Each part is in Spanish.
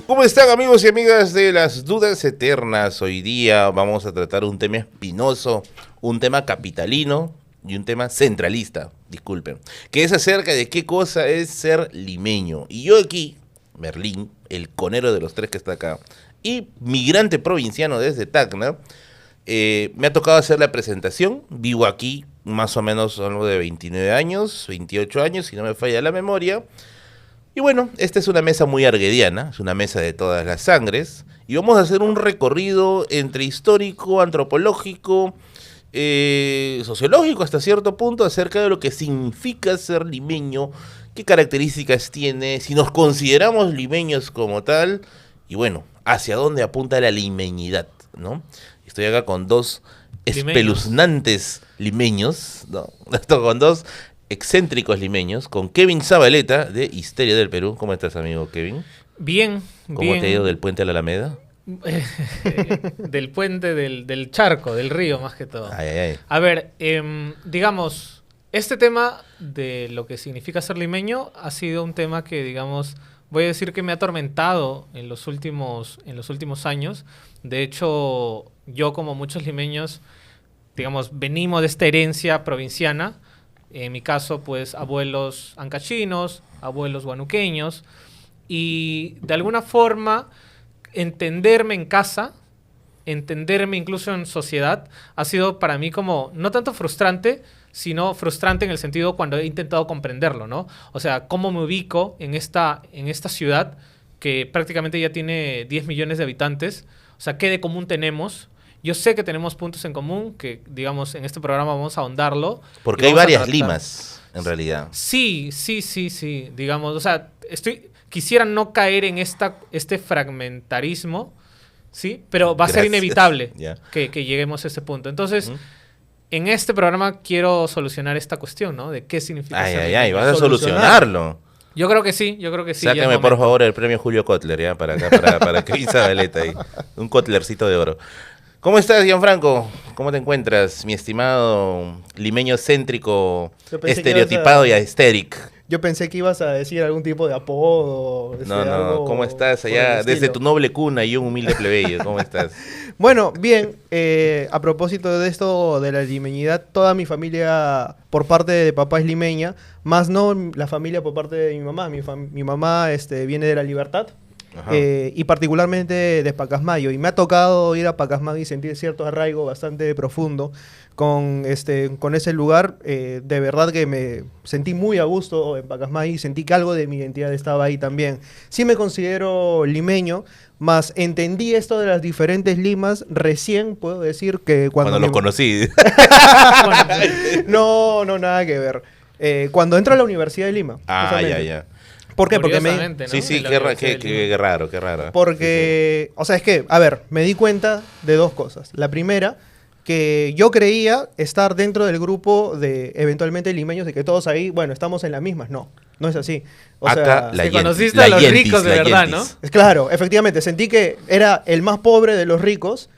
¿Cómo están, amigos y amigas de las dudas eternas? Hoy día vamos a tratar un tema espinoso, un tema capitalino y un tema centralista, disculpen, que es acerca de qué cosa es ser limeño. Y yo aquí, Merlín, el conero de los tres que está acá, y migrante provinciano desde Tacna, me ha tocado hacer la presentación. Vivo aquí más o menos algo de 29 años, 28 años, si no me falla la memoria. Y bueno, esta es una mesa muy arguediana, es una mesa de todas las sangres, y vamos a hacer un recorrido entre histórico, antropológico, sociológico hasta cierto punto, acerca de lo que significa ser limeño, qué características tiene, si nos consideramos limeños como tal, y bueno, hacia dónde apunta la limeñidad, ¿no? Estoy acá con dos espeluznantes limeños, ¿no? Con dos excéntricos limeños, con Kevin Zabaleta de Histeria del Perú. ¿Cómo estás, amigo Kevin? Bien, ¿Cómo bien. te ha ido del puente a la Alameda? Del puente del charco, del río más que todo. Ay, ay, ay. A ver, digamos, este tema de lo que significa ser limeño ha sido un tema que, digamos, voy a decir que me ha atormentado en los últimos años. De hecho, yo como muchos limeños, digamos, venimos de esta herencia provinciana. En mi caso, pues, abuelos ancachinos, abuelos guanuqueños, y de alguna forma entenderme en casa, entenderme incluso en sociedad, ha sido para mí como, no tanto frustrante, sino frustrante en el sentido cuando he intentado comprenderlo, ¿no? O sea, cómo me ubico en esta ciudad que prácticamente ya tiene 10 millones de habitantes, o sea, qué de común tenemos. Yo sé que tenemos puntos en común, que digamos en este programa vamos a ahondarlo. Porque hay varias limas, en realidad. Sí, digamos, o sea, quisiera no caer en este fragmentarismo, ¿sí? Pero va a ser inevitable que lleguemos a ese punto. Entonces, en este programa quiero solucionar esta cuestión, ¿no? De qué significa ser limeño. Ay, vas a solucionarlo. Yo creo que sí. Sáqueme por favor el premio Julio Kotler, ya, para acá, para Kevin Zabaleta ahí. Un Kotlercito de oro. ¿Cómo estás, Gianfranco? ¿Cómo te encuentras, mi estimado limeño céntrico, estereotipado y aesthetic? Yo pensé que ibas a decir algún tipo de apodo. No, ¿cómo estás allá? Desde tu noble cuna y un humilde plebeyo, ¿cómo estás? Bueno, bien, a propósito de esto de la limeñidad, toda mi familia por parte de papá es limeña, más no la familia por parte de mi mamá. Mi mamá viene de La Libertad. Y particularmente de Pacasmayo, y me ha tocado ir a Pacasmayo y sentir cierto arraigo bastante profundo con ese lugar. De verdad que me sentí muy a gusto en Pacasmayo y sentí que algo de mi identidad estaba ahí también. Sí me considero limeño, más entendí esto de las diferentes limas recién, puedo decir que cuando lo conocí. No, nada que ver. Cuando entro a la Universidad de Lima. Ya. ¿Por qué? Porque ¿no? Sí, qué raro. Porque, o sea, es que, a ver, me di cuenta de dos cosas. La primera, que yo creía estar dentro del grupo de, eventualmente, limeños, de que todos ahí, bueno, estamos en las mismas. No es así. O sea, te conociste a los ricos de verdad, ¿no? Claro, efectivamente, sentí que era el más pobre de los ricos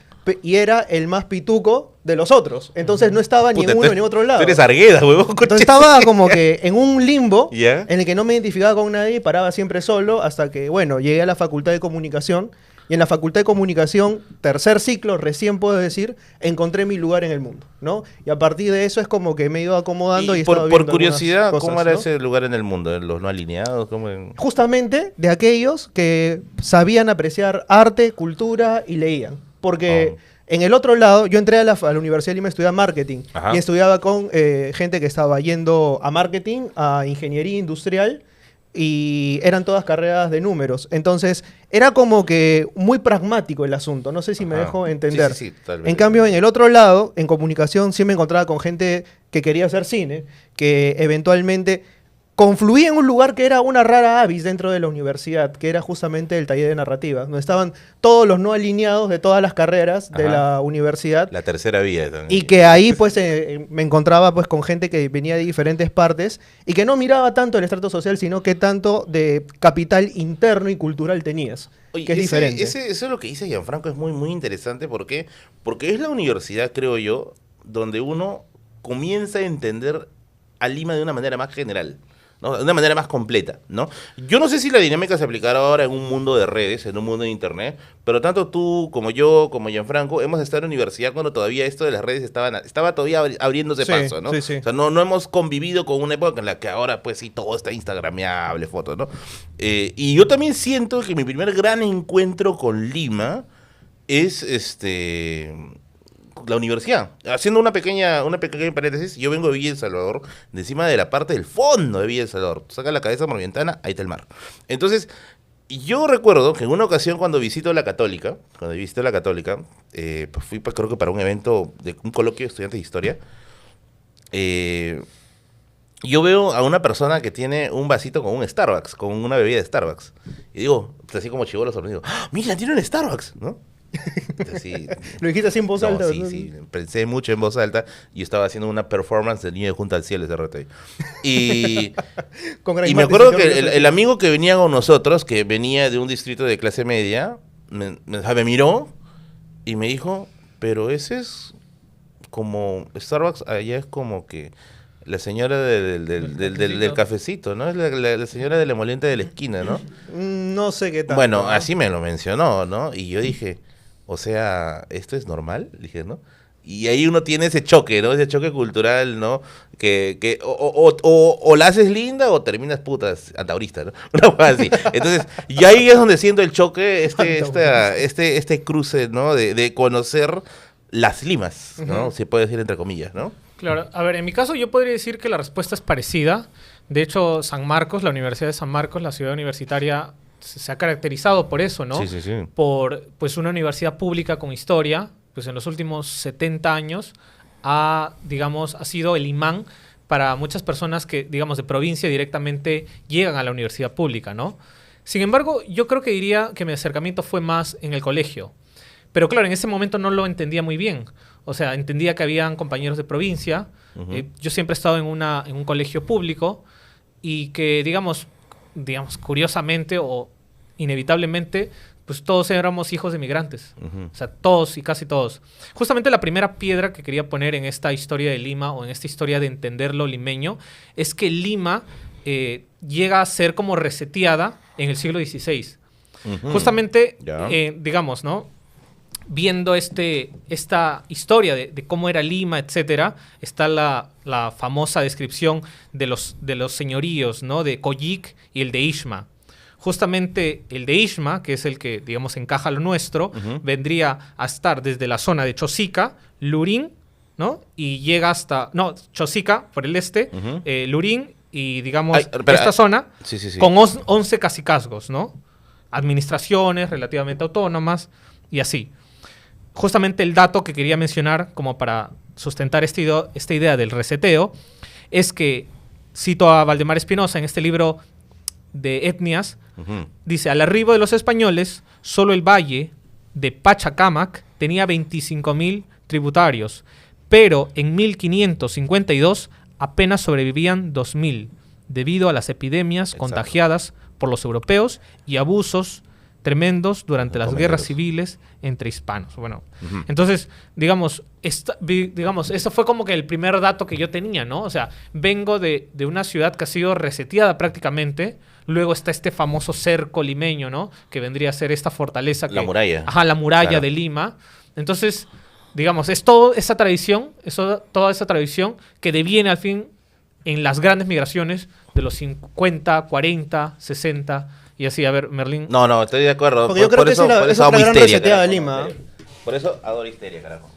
y era el más pituco de los otros. Entonces no estaba ni en uno ni en otro lado. Tú eres Argueda, huevón. Entonces estaba como que en un limbo en el que no me identificaba con nadie y paraba siempre solo hasta que, bueno, llegué a la Facultad de Comunicación. Y en la Facultad de Comunicación, tercer ciclo, recién puedo decir, encontré mi lugar en el mundo, ¿no? Y a partir de eso es como que me he ido acomodando y por curiosidad, cosas, ¿cómo era ese lugar en el mundo? ¿Los no alineados? Justamente de aquellos que sabían apreciar arte, cultura y leían. Porque en el otro lado, yo entré a la Universidad de Lima a estudiar marketing. Y estudiaba con gente que estaba yendo a marketing, a ingeniería industrial, y eran todas carreras de números. Entonces, era como que muy pragmático el asunto. No sé si me dejo entender. Sí, tal vez. En cambio, en el otro lado, en comunicación, sí me encontraba con gente que quería hacer cine, que eventualmente confluía en un lugar que era una rara avis dentro de la universidad, que era justamente el taller de narrativa, donde estaban todos los no alineados de todas las carreras de la universidad. La tercera vía también. Y que ahí pues me encontraba pues con gente que venía de diferentes partes y que no miraba tanto el estrato social, sino que tanto de capital interno y cultural tenías. Oye, que es diferente. Eso es lo que dice Gianfranco, es muy, muy interesante. ¿Por qué? Porque es la universidad, creo yo, donde uno comienza a entender a Lima de una manera más general. ¿no? De una manera más completa, ¿no? Yo no sé si la dinámica se aplicará ahora en un mundo de redes, en un mundo de internet, pero tanto tú como yo, como Gianfranco, hemos estado en la universidad cuando todavía esto de las redes estaba todavía abriéndose Sí, paso, ¿no? sí, sí. O sea, no hemos convivido con una época en la que ahora, pues sí, todo está instagrameable, fotos, ¿no? Y yo también siento que mi primer gran encuentro con Lima es la universidad. Haciendo una pequeña paréntesis, yo vengo de Villa El Salvador, de encima de la parte del fondo de Villa El Salvador. Saca la cabeza por la ventana, ahí está el mar. Entonces, yo recuerdo que en una ocasión cuando visito la Católica, pues fui creo que para un evento de un coloquio de estudiantes de historia, yo veo a una persona que tiene un vasito con un Starbucks, con una bebida de Starbucks. Y digo, así como chibolo sorprendido, ¡ah, mira, tiene un Starbucks! ¿No? Entonces, sí, Lo dijiste así en voz alta, sí, ¿no? sí, pensé mucho en voz alta y estaba haciendo una performance del niño de Junta al Cielo ese rato ahí. Y, Con gran y me acuerdo participación que el amigo que venía con nosotros, que venía de un distrito de clase media, me miró y me dijo, pero ese es como, Starbucks allá es como que la señora del cafecito, ¿no? Es la señora de la emoliente de la esquina, ¿no? No sé qué tal. Bueno, así me lo mencionó, ¿no? Y yo dije, o sea, ¿esto es normal? Dije, ¿no? Y ahí uno tiene ese choque, ¿no? Ese choque cultural, ¿no? Que o la haces linda o terminas putas antaurista, ¿no? Una cosa así. Entonces, y ahí es donde siento el choque, este cruce, ¿no? De conocer las limas, ¿no? Ujú. Se puede decir entre comillas, ¿no? Claro, a ver, en mi caso yo podría decir que la respuesta es parecida. De hecho, San Marcos, la Universidad de San Marcos, la ciudad universitaria, se ha caracterizado por eso, ¿no? Sí, sí, sí. Por pues una universidad pública con historia, pues en los últimos 70 años ha sido el imán para muchas personas que, digamos, de provincia directamente llegan a la universidad pública, ¿no? Sin embargo, yo creo que diría que mi acercamiento fue más en el colegio. Pero claro, en ese momento no lo entendía muy bien. O sea, entendía que habían compañeros de provincia. Ujú. Yo siempre he estado en un colegio público y que, digamos, curiosamente o inevitablemente, pues todos éramos hijos de migrantes. Ujú. O sea, todos y casi todos. Justamente la primera piedra que quería poner en esta historia de Lima o en esta historia de entender lo limeño es que Lima llega a ser como reseteada en el siglo XVI. Ujú. Justamente, Ya. digamos, ¿no? Viendo esta historia de cómo era Lima, etcétera, está la famosa descripción de los señoríos, ¿no? De Coyic y el de Ixma. Justamente el de Ixma, que es el que, digamos, encaja a lo nuestro, Ujú. vendría a estar desde la zona de Chosica, Lurín, ¿no? Y llega hasta... No, Chosica, por el este, Ujú. Lurín y, digamos, Ay, espera, esta zona Sí, sí, sí. con 11 cacicazgos, ¿no? Administraciones relativamente autónomas y así. Justamente el dato que quería mencionar como para sustentar esta idea del reseteo es que, cito a Valdemar Espinosa en este libro de etnias, Ujú. dice, al arribo de los españoles, solo el valle de Pachacamac tenía 25.000 tributarios, pero en 1552 apenas sobrevivían 2.000, debido a las epidemias Exacto. contagiadas por los europeos y abusos tremendos durante las guerras Comenderos. civiles entre hispanos. Bueno, Ujú. entonces, digamos, eso fue como que el primer dato que yo tenía, ¿no? O sea, vengo de una ciudad que ha sido reseteada prácticamente, luego está este famoso cerco limeño, ¿no? Que vendría a ser esta fortaleza que... La muralla. Ajá, la muralla Claro. de Lima. Entonces, digamos, es toda esa tradición que deviene al fin en las grandes migraciones de los 50, 40, 60 y así. A ver, Merlín. No, estoy de acuerdo. Porque yo creo que esa es amo otra gran Histeria, reseteada de carajo. Lima. Por eso adoro Histeria, carajo.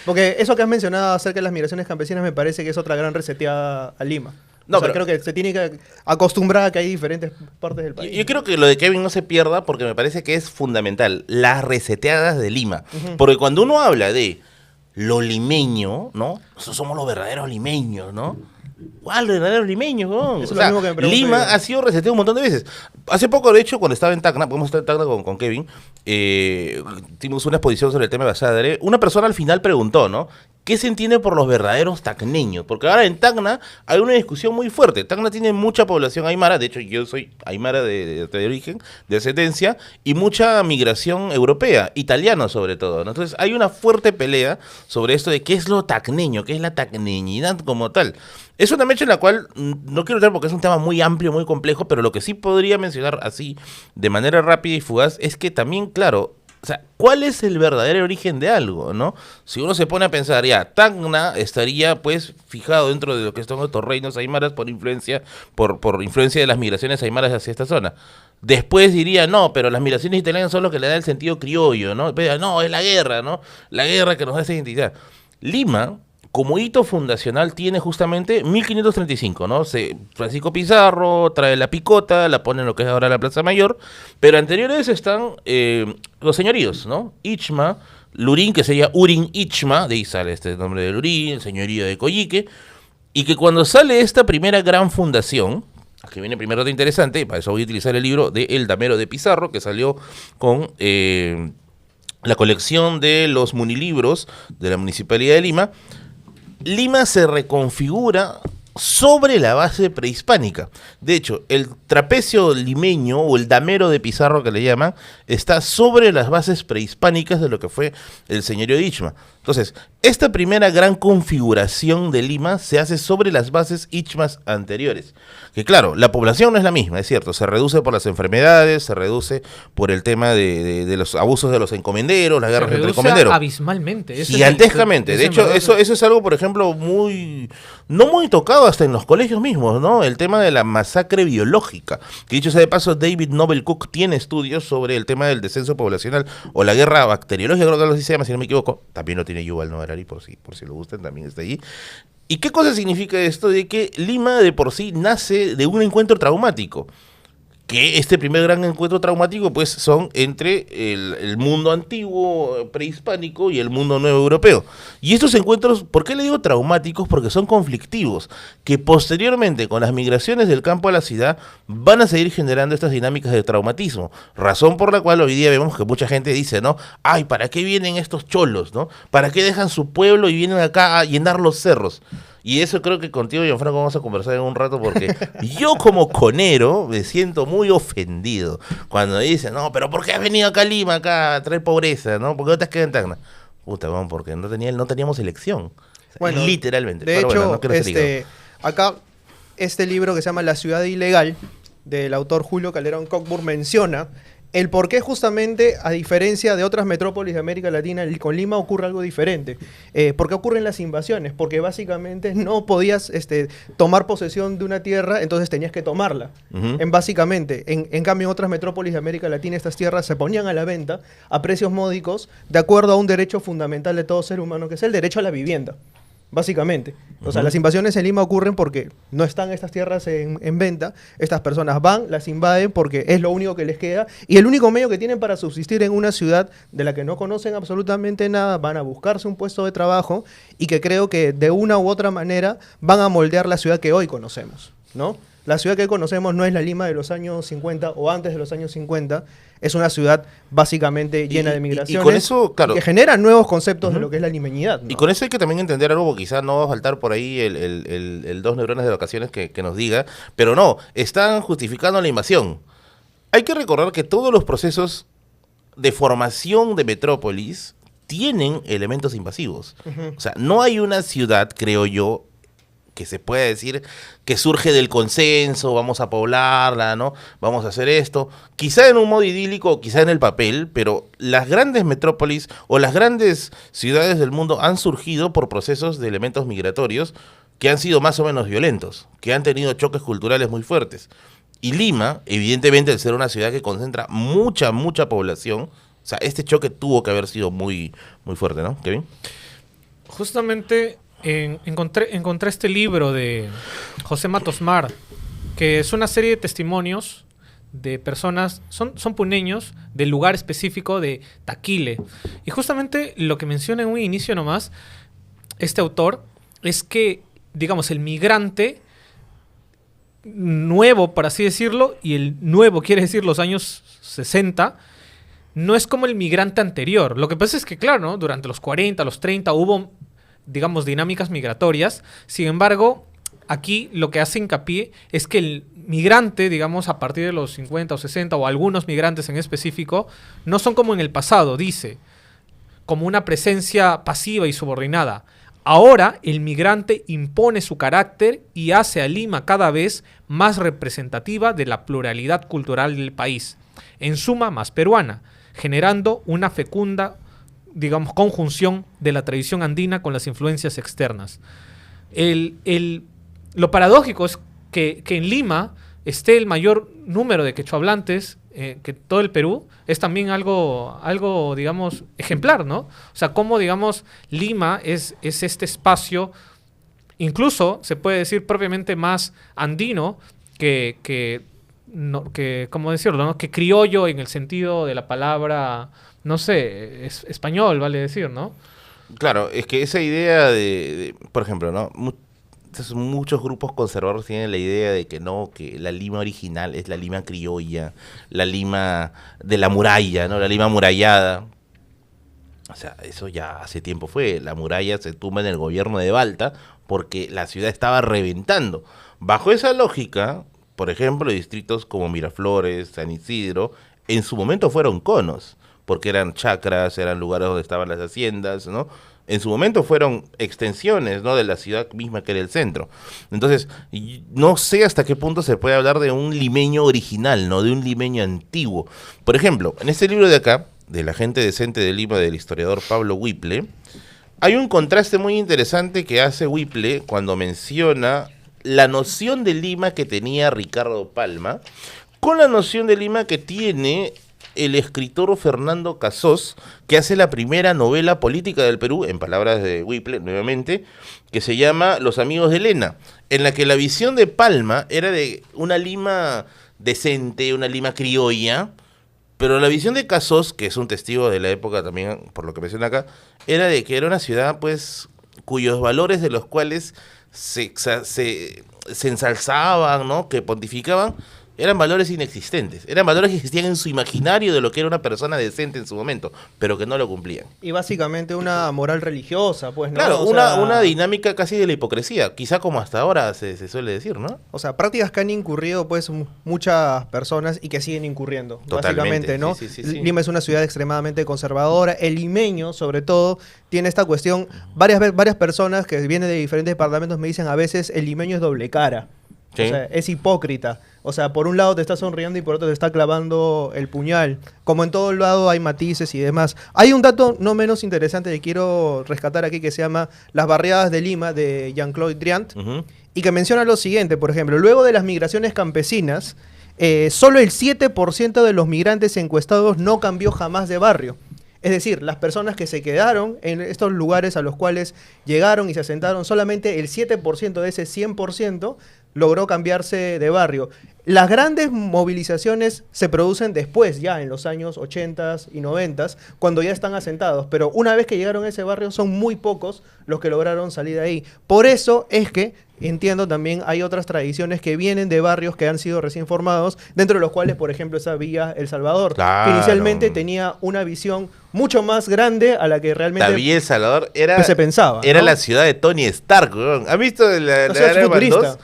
Porque eso que has mencionado acerca de las migraciones campesinas me parece que es otra gran reseteada a Lima. No, O sea, pero- creo que se tiene que acostumbrar a que hay diferentes partes del país. Yo creo que lo de Kevin no se pierda porque me parece que es fundamental. Las reseteadas de Lima. Ujú. Porque cuando uno habla de lo limeño, ¿no? Nosotros somos los verdaderos limeños, ¿no? ¿Cuál verdaderos limeños, weón? Eso es lo mismo que me pregunto Lima yo. ha sido reseteado un montón de veces. Hace poco, de hecho, cuando estaba en Tacna, podemos estar en Tacna con Kevin, tuvimos una exposición sobre el tema de Basadre. Una persona al final preguntó, ¿no? ¿qué se entiende por los verdaderos tacneños? Porque ahora en Tacna hay una discusión muy fuerte. Tacna tiene mucha población aymara, de hecho yo soy aymara de origen, de ascendencia, y mucha migración europea, italiana sobre todo, ¿no? Entonces hay una fuerte pelea sobre esto de qué es lo tacneño, qué es la tacneñidad como tal. Es una mecha en la cual no quiero entrar porque es un tema muy amplio, muy complejo, pero lo que sí podría mencionar así, de manera rápida y fugaz, es que también, claro, o sea, ¿cuál es el verdadero origen de algo, no? Si uno se pone a pensar, ya, Tacna estaría, pues, fijado dentro de lo que son estos reinos aymaras por influencia de las migraciones aymaras hacia esta zona. Después diría, no, pero las migraciones italianas son lo que le da el sentido criollo, ¿no? Pero, no, es la guerra, ¿no? La guerra que nos da esa identidad. Lima, como hito fundacional, tiene justamente 1535, ¿no? Francisco Pizarro trae la picota, la pone en lo que es ahora la Plaza Mayor, pero anteriores están los señoríos, ¿no? Ichma, Lurín, que sería Urin Ichma, de ahí sale este nombre de Lurín, el señorío de Coyique, y que cuando sale esta primera gran fundación, que viene primero de interesante, y para eso voy a utilizar el libro de El Damero de Pizarro, que salió con la colección de los munilibros de la Municipalidad de Lima. Lima se reconfigura sobre la base prehispánica. De hecho, el trapecio limeño o el damero de Pizarro que le llaman, está sobre las bases prehispánicas de lo que fue el señorío de Ichma. Entonces, esta primera gran configuración de Lima se hace sobre las bases ichmas anteriores. Que claro, la población no es la misma, es cierto, se reduce por las enfermedades, se reduce por el tema de los abusos de los encomenderos, las guerras entre encomenderos. Abismalmente. Gigantescamente. De hecho, eso es algo, por ejemplo, no muy tocado hasta en los colegios mismos, ¿no? El tema de la masacre biológica. Que dicho sea de paso, David Nobel Cook tiene estudios sobre el tema del descenso poblacional o la guerra bacteriológica, creo que algo así se llama, si no me equivoco. También lo tiene Yuval Noah Harari, por si lo gustan, también está allí. ¿Y qué cosa significa esto? De que Lima de por sí nace de un encuentro traumático. Que este primer gran encuentro traumático, pues, son entre el mundo antiguo prehispánico y el mundo nuevo europeo. Y estos encuentros, ¿por qué le digo traumáticos? Porque son conflictivos, que posteriormente, con las migraciones del campo a la ciudad, van a seguir generando estas dinámicas de traumatismo. Razón por la cual hoy día vemos que mucha gente dice, ¿no? Ay, ¿para qué vienen estos cholos, no? ¿Para qué dejan su pueblo y vienen acá a llenar los cerros? Y eso creo que contigo, Gianfranco, vamos a conversar en un rato porque yo como conero me siento muy ofendido cuando dicen, no, pero ¿por qué has venido acá a Lima acá a traer pobreza, no? ¿Por qué no te has quedado en Tacna? Puta, vamos, porque no teníamos elección. O sea, bueno, literalmente. De pero hecho, bueno, no quiero ser acá, este libro que se llama La ciudad ilegal, del autor Julio Calderón Cockburn, menciona el por qué justamente, a diferencia de otras metrópolis de América Latina, con Lima ocurre algo diferente. ¿Por qué ocurren las invasiones? Porque básicamente no podías tomar posesión de una tierra, entonces tenías que tomarla. Básicamente, en cambio, en otras metrópolis de América Latina, estas tierras se ponían a la venta a precios módicos, de acuerdo a un derecho fundamental de todo ser humano, que es el derecho a la vivienda. Básicamente. O sea, las invasiones en Lima ocurren porque no están estas tierras en venta. Estas personas van, las invaden porque es lo único que les queda. Y el único medio que tienen para subsistir en una ciudad de la que no conocen absolutamente nada, van a buscarse un puesto de trabajo y que creo que de una u otra manera van a moldear la ciudad que hoy conocemos, ¿no? La ciudad que conocemos no es la Lima de los años 50 o antes de los años 50. Es una ciudad básicamente llena de migraciones y con eso, claro, que genera nuevos conceptos de lo que es la limeñidad, ¿no? Y con eso hay que también entender algo, porque quizás no va a faltar por ahí el dos neuronas de vacaciones que nos diga, pero no, están justificando la invasión. Hay que recordar que todos los procesos de formación de metrópolis tienen elementos invasivos. O sea, no hay una ciudad, creo yo, que se puede decir que surge del consenso, vamos a poblarla, ¿no? Vamos a hacer esto. Quizá en un modo idílico, quizá en el papel, pero las grandes metrópolis o las grandes ciudades del mundo han surgido por procesos de elementos migratorios que han sido más o menos violentos, que han tenido choques culturales muy fuertes. Y Lima, evidentemente, al ser una ciudad que concentra mucha población, o sea, este choque tuvo que haber sido muy, muy fuerte, ¿no, Kevin? Justamente encontré este libro de José Matos Mar, que es una serie de testimonios de personas, son puneños, del lugar específico de Taquile. Y justamente lo que menciona en un inicio nomás, este autor, es que, digamos, el migrante nuevo, por así decirlo, y el nuevo quiere decir los años 60, no es como el migrante anterior. Lo que pasa es que, claro, ¿no? Durante los 40, los 30 hubo digamos, dinámicas migratorias. Sin embargo, aquí lo que hace hincapié es que el migrante, digamos, a partir de los 50 o 60, o algunos migrantes en específico, no son como en el pasado, dice, como una presencia pasiva y subordinada. Ahora el migrante impone su carácter y hace a Lima cada vez más representativa de la pluralidad cultural del país, en suma más peruana, generando una fecunda, digamos, conjunción de la tradición andina con las influencias externas. Lo paradójico es que en Lima esté el mayor número de quechohablantes que todo el Perú, es también algo, digamos, ejemplar, ¿no? O sea, cómo, digamos, Lima es este espacio, incluso se puede decir propiamente más andino ¿cómo decirlo, no? Que criollo en el sentido de la palabra, no sé, español, vale decir, ¿no? Claro, es que esa idea por ejemplo, ¿no? Muchos grupos conservadores tienen la idea de que no, que la Lima original es la Lima criolla, la Lima de la muralla, ¿no? La Lima amurallada. O sea, eso ya hace tiempo fue. La muralla se tumba en el gobierno de Balta porque la ciudad estaba reventando. Bajo esa lógica, por ejemplo, distritos como Miraflores, San Isidro, en su momento fueron conos, porque eran chacras, eran lugares donde estaban las haciendas, ¿no? En su momento fueron extensiones, ¿no?, de la ciudad misma que era el centro. Entonces, no sé hasta qué punto se puede hablar de un limeño original, ¿no?, de un limeño antiguo. Por ejemplo, en este libro de acá, de La gente decente de Lima, del historiador Pablo Whipple, hay un contraste muy interesante que hace Whipple cuando menciona la noción de Lima que tenía Ricardo Palma con la noción de Lima que tiene el escritor Fernando Casós, que hace la primera novela política del Perú, en palabras de Whipple, nuevamente, que se llama Los amigos de Elena, en la que la visión de Palma era de una Lima decente, una Lima criolla, pero la visión de Casós, que es un testigo de la época también, por lo que menciona acá, era de que era una ciudad, pues, cuyos valores de los cuales se ensalzaban, ¿no?, que pontificaban, eran valores inexistentes, eran valores que existían en su imaginario de lo que era una persona decente en su momento, pero que no lo cumplían. Y básicamente una moral religiosa, pues, ¿no? Claro, O sea, una dinámica casi de la hipocresía, quizá como hasta ahora se suele decir, ¿no? O sea, prácticas que han incurrido, pues, muchas personas y que siguen incurriendo, Totalmente, básicamente, ¿no? sí. Lima es una ciudad extremadamente conservadora. El limeño, sobre todo, tiene esta cuestión. Varias personas que vienen de diferentes departamentos me dicen a veces el limeño es doble cara. Sí. O sea, es hipócrita. O sea, por un lado te está sonriendo y por otro te está clavando el puñal. Como en todo lado hay matices y demás. Hay un dato no menos interesante que quiero rescatar aquí que se llama Las barriadas de Lima, de Jean-Claude Driant, y que menciona lo siguiente, por ejemplo, luego de las migraciones campesinas, solo el 7% de los migrantes encuestados no cambió jamás de barrio. Es decir, las personas que se quedaron en estos lugares a los cuales llegaron y se asentaron, solamente el 7% de ese 100% logró cambiarse de barrio. Las grandes movilizaciones se producen después, ya en los años 80 y 90, cuando ya están asentados. Pero una vez que llegaron a ese barrio, son muy pocos los que lograron salir de ahí. Por eso es que, entiendo, también hay otras tradiciones que vienen de barrios que han sido recién formados, dentro de los cuales, por ejemplo, esa Villa El Salvador, claro, que inicialmente tenía una visión mucho más grande a la que realmente la Villa El Salvador era, se pensaba, era, ¿no?, la ciudad de Tony Stark, ¿no? ¿Han visto la ciudad Iron Man futurista. 2?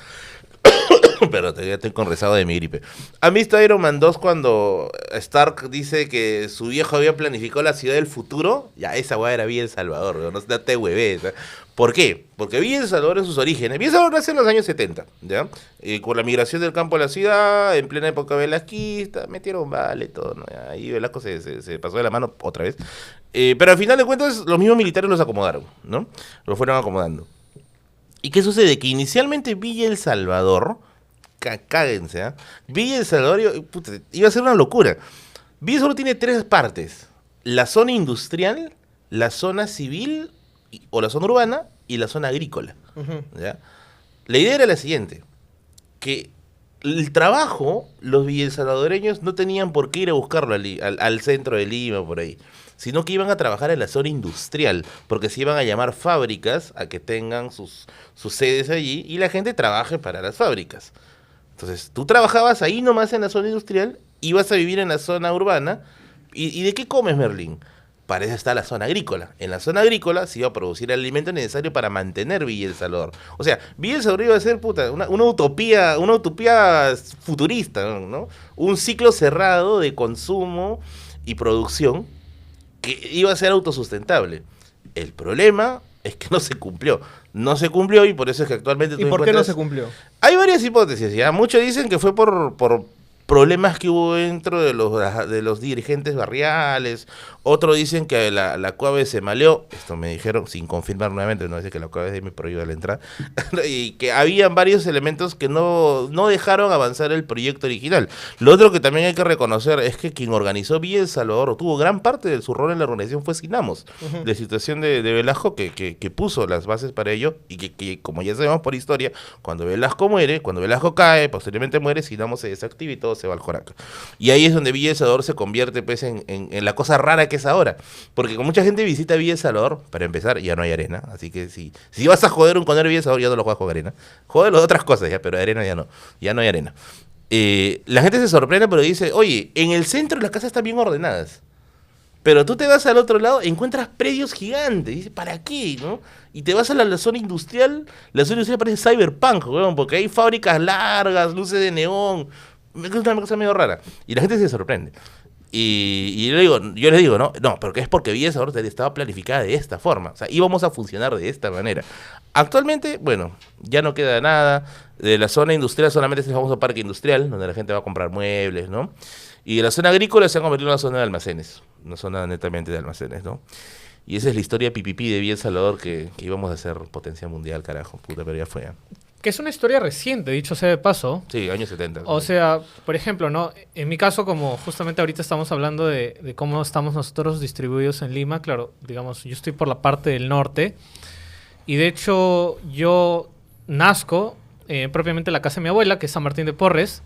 Pero todavía estoy con rezado de mi gripe. ¿Han visto Iron Man 2 cuando Stark dice que su viejo había planificado la ciudad del futuro? Ya, esa weá era Villa El Salvador, no te hueves. ¿Por qué? Porque Villa El Salvador en sus orígenes. Villa El Salvador nace en los años 70, ¿ya? Con la migración del campo a la ciudad, en plena época velasquista, metieron vale, todo, ¿no? Ahí Velasco se pasó de la mano otra vez. Pero al final de cuentas, los mismos militares los acomodaron, ¿no? Los fueron acomodando. ¿Y qué sucede? Que inicialmente Villa El Salvador, cáguense, ¿eh? Villa El Salvador iba a ser una locura. Villa solo tiene 3 partes: la zona industrial, la zona civil o la zona urbana y la zona agrícola. ¿Ya? La idea era la siguiente: que el trabajo, los villasalvadoreños no tenían por qué ir a buscarlo al centro de Lima, por ahí, sino que iban a trabajar en la zona industrial, porque se iban a llamar fábricas a que tengan sus sedes allí y la gente trabaje para las fábricas. Entonces, tú trabajabas ahí nomás en la zona industrial, ibas a vivir en la zona urbana. ¿Y de qué comes, Merlín? para eso está la zona agrícola. En la zona agrícola se iba a producir el alimento necesario para mantener Villa El Salvador. O sea, Villa El Salvador iba a ser una utopía futurista, ¿no? Un ciclo cerrado de consumo y producción que iba a ser autosustentable. El problema es que no se cumplió. No se cumplió y por eso es que actualmente... ¿Y por qué no se cumplió? Hay varias hipótesis, ¿ya? Muchos dicen que fue por problemas que hubo dentro de los dirigentes barriales. Otros dicen que la COAVE se maleó. Esto me dijeron, sin confirmar nuevamente, no dice que la COAVE me prohíbe la entrada. Y que habían varios elementos que no dejaron avanzar el proyecto original. Lo otro que también hay que reconocer es que quien organizó Villa El Salvador, o tuvo gran parte de su rol en la organización, fue Sinamos. La situación de Velasco que puso las bases para ello y que, como ya sabemos por historia, cuando Velasco cae, posteriormente muere, Sinamos se desactiva y todo se va al Joraca. Y ahí es donde Villa El Salvador se convierte pues, en la cosa rara que es ahora. Porque con mucha gente visita Villa El Salvador, para empezar, ya no hay arena. Así que si vas a joder un conero de Villa El Salvador, ya no lo juegas con arena. Jódelo de otras cosas, ya, pero de arena ya no. Ya no hay arena. La gente se sorprende, pero dice, oye, en el centro las casas están bien ordenadas. Pero tú te vas al otro lado, encuentras predios gigantes. Dices, ¿para qué? ¿No? Y te vas a la zona industrial. La zona industrial parece cyberpunk, weón, porque hay fábricas largas, luces de neón. Es una cosa medio rara. Y la gente se sorprende. Y yo les digo, no, pero que es porque Villa El Salvador estaba planificada de esta forma. O sea, íbamos a funcionar de esta manera. Actualmente, bueno, ya no queda nada. De la zona industrial solamente es el famoso parque industrial, donde la gente va a comprar muebles, ¿no? Y de la zona agrícola se ha convertido en una zona de almacenes. Una zona netamente de almacenes, ¿no? Y esa es la historia pipipi de Villa El Salvador que íbamos a ser potencia mundial, carajo. Puta, pero ya fue. ¿Eh? Que es una historia reciente, dicho sea de paso. Sí, años 70. O sea, por ejemplo, ¿no? En mi caso, como justamente ahorita estamos hablando de cómo estamos nosotros distribuidos en Lima, claro, digamos, yo estoy por la parte del norte. Y de hecho, yo nazco propiamente en la casa de mi abuela, que es San Martín de Porres.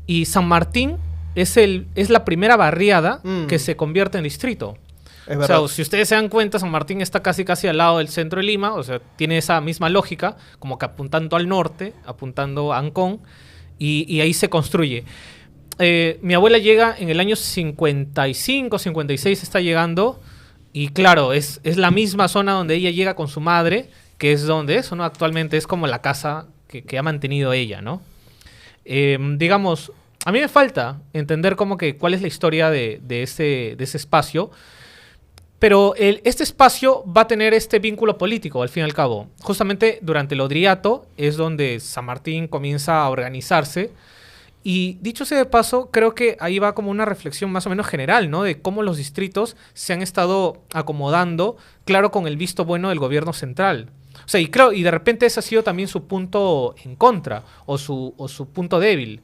Y San Martín es la primera barriada que se convierte en distrito. Es o verdad. sea, si ustedes se dan cuenta, San Martín está casi al lado del centro de Lima, o sea, tiene esa misma lógica, como que apuntando al norte, apuntando a Ancón, y ahí se construye. Mi abuela llega en el año 55, 56 está llegando, y claro, es la misma zona donde ella llega con su madre, que es donde eso, ¿no? Actualmente es como la casa que ha mantenido ella, ¿no? Digamos, a mí me falta entender como que cuál es la historia de ese espacio. Pero este espacio va a tener este vínculo político, al fin y al cabo. Justamente durante el Odriato es donde San Martín comienza a organizarse. Y dicho sea de paso, creo que ahí va como una reflexión más o menos general, ¿no? De cómo los distritos se han estado acomodando, claro, con el visto bueno del gobierno central. O sea, y de repente ese ha sido también su punto en contra o su punto débil.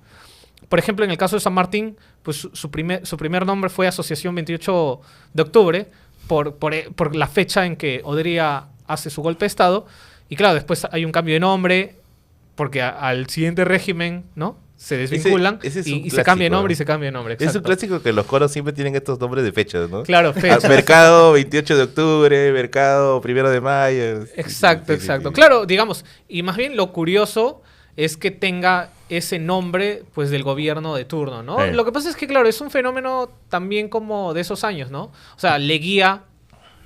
Por ejemplo, en el caso de San Martín, pues su primer nombre fue Asociación 28 de Octubre, por la fecha en que Odría hace su golpe de Estado. Y claro, después hay un cambio de nombre, porque al siguiente régimen, ¿no? Se desvinculan ese es y se cambia de nombre y se cambia de nombre. Exacto. Es un clásico que los coros siempre tienen estos nombres de fechas, ¿no? Claro, fechas. Mercado 28 de octubre, Mercado 1 de mayo. Exacto. Claro, digamos, y más bien lo curioso es que tenga ese nombre, pues, del gobierno de turno, ¿no? Sí. Lo que pasa es que, claro, es un fenómeno también como de esos años, ¿no? O sea, Leguía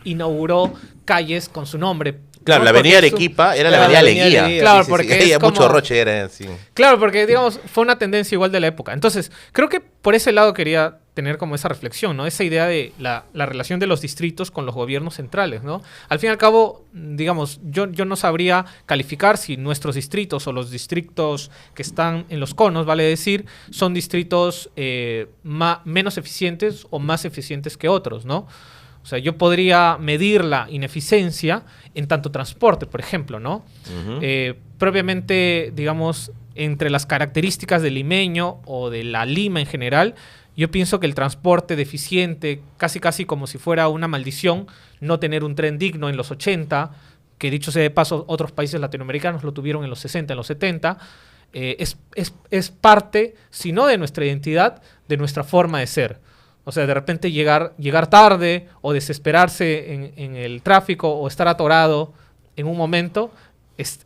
inauguró calles con su nombre. Claro, ¿no? la avenida Porque Arequipa era la Claro, avenida la avenida Leguía. Leguía. Claro, porque es Había mucho como- roche, era así. Claro, porque, digamos, fue una tendencia igual de la época. Entonces, creo que por ese lado quería tener como esa reflexión, ¿no? Esa idea de la relación de los distritos con los gobiernos centrales, ¿no? Al fin y al cabo, digamos, yo no sabría calificar si nuestros distritos o los distritos que están en los conos, vale decir, son distritos menos eficientes o más eficientes que otros, ¿no? O sea, yo podría medir la ineficiencia en tanto transporte, por ejemplo, ¿no? Propiamente, digamos, entre las características del limeño o de la Lima en general, yo pienso que el transporte deficiente, casi como si fuera una maldición, no tener un tren digno en los 80, que dicho sea de paso, otros países latinoamericanos lo tuvieron en los 60, en los 70, es parte, si no de nuestra identidad, de nuestra forma de ser. O sea, de repente llegar tarde o desesperarse en el tráfico o estar atorado en un momento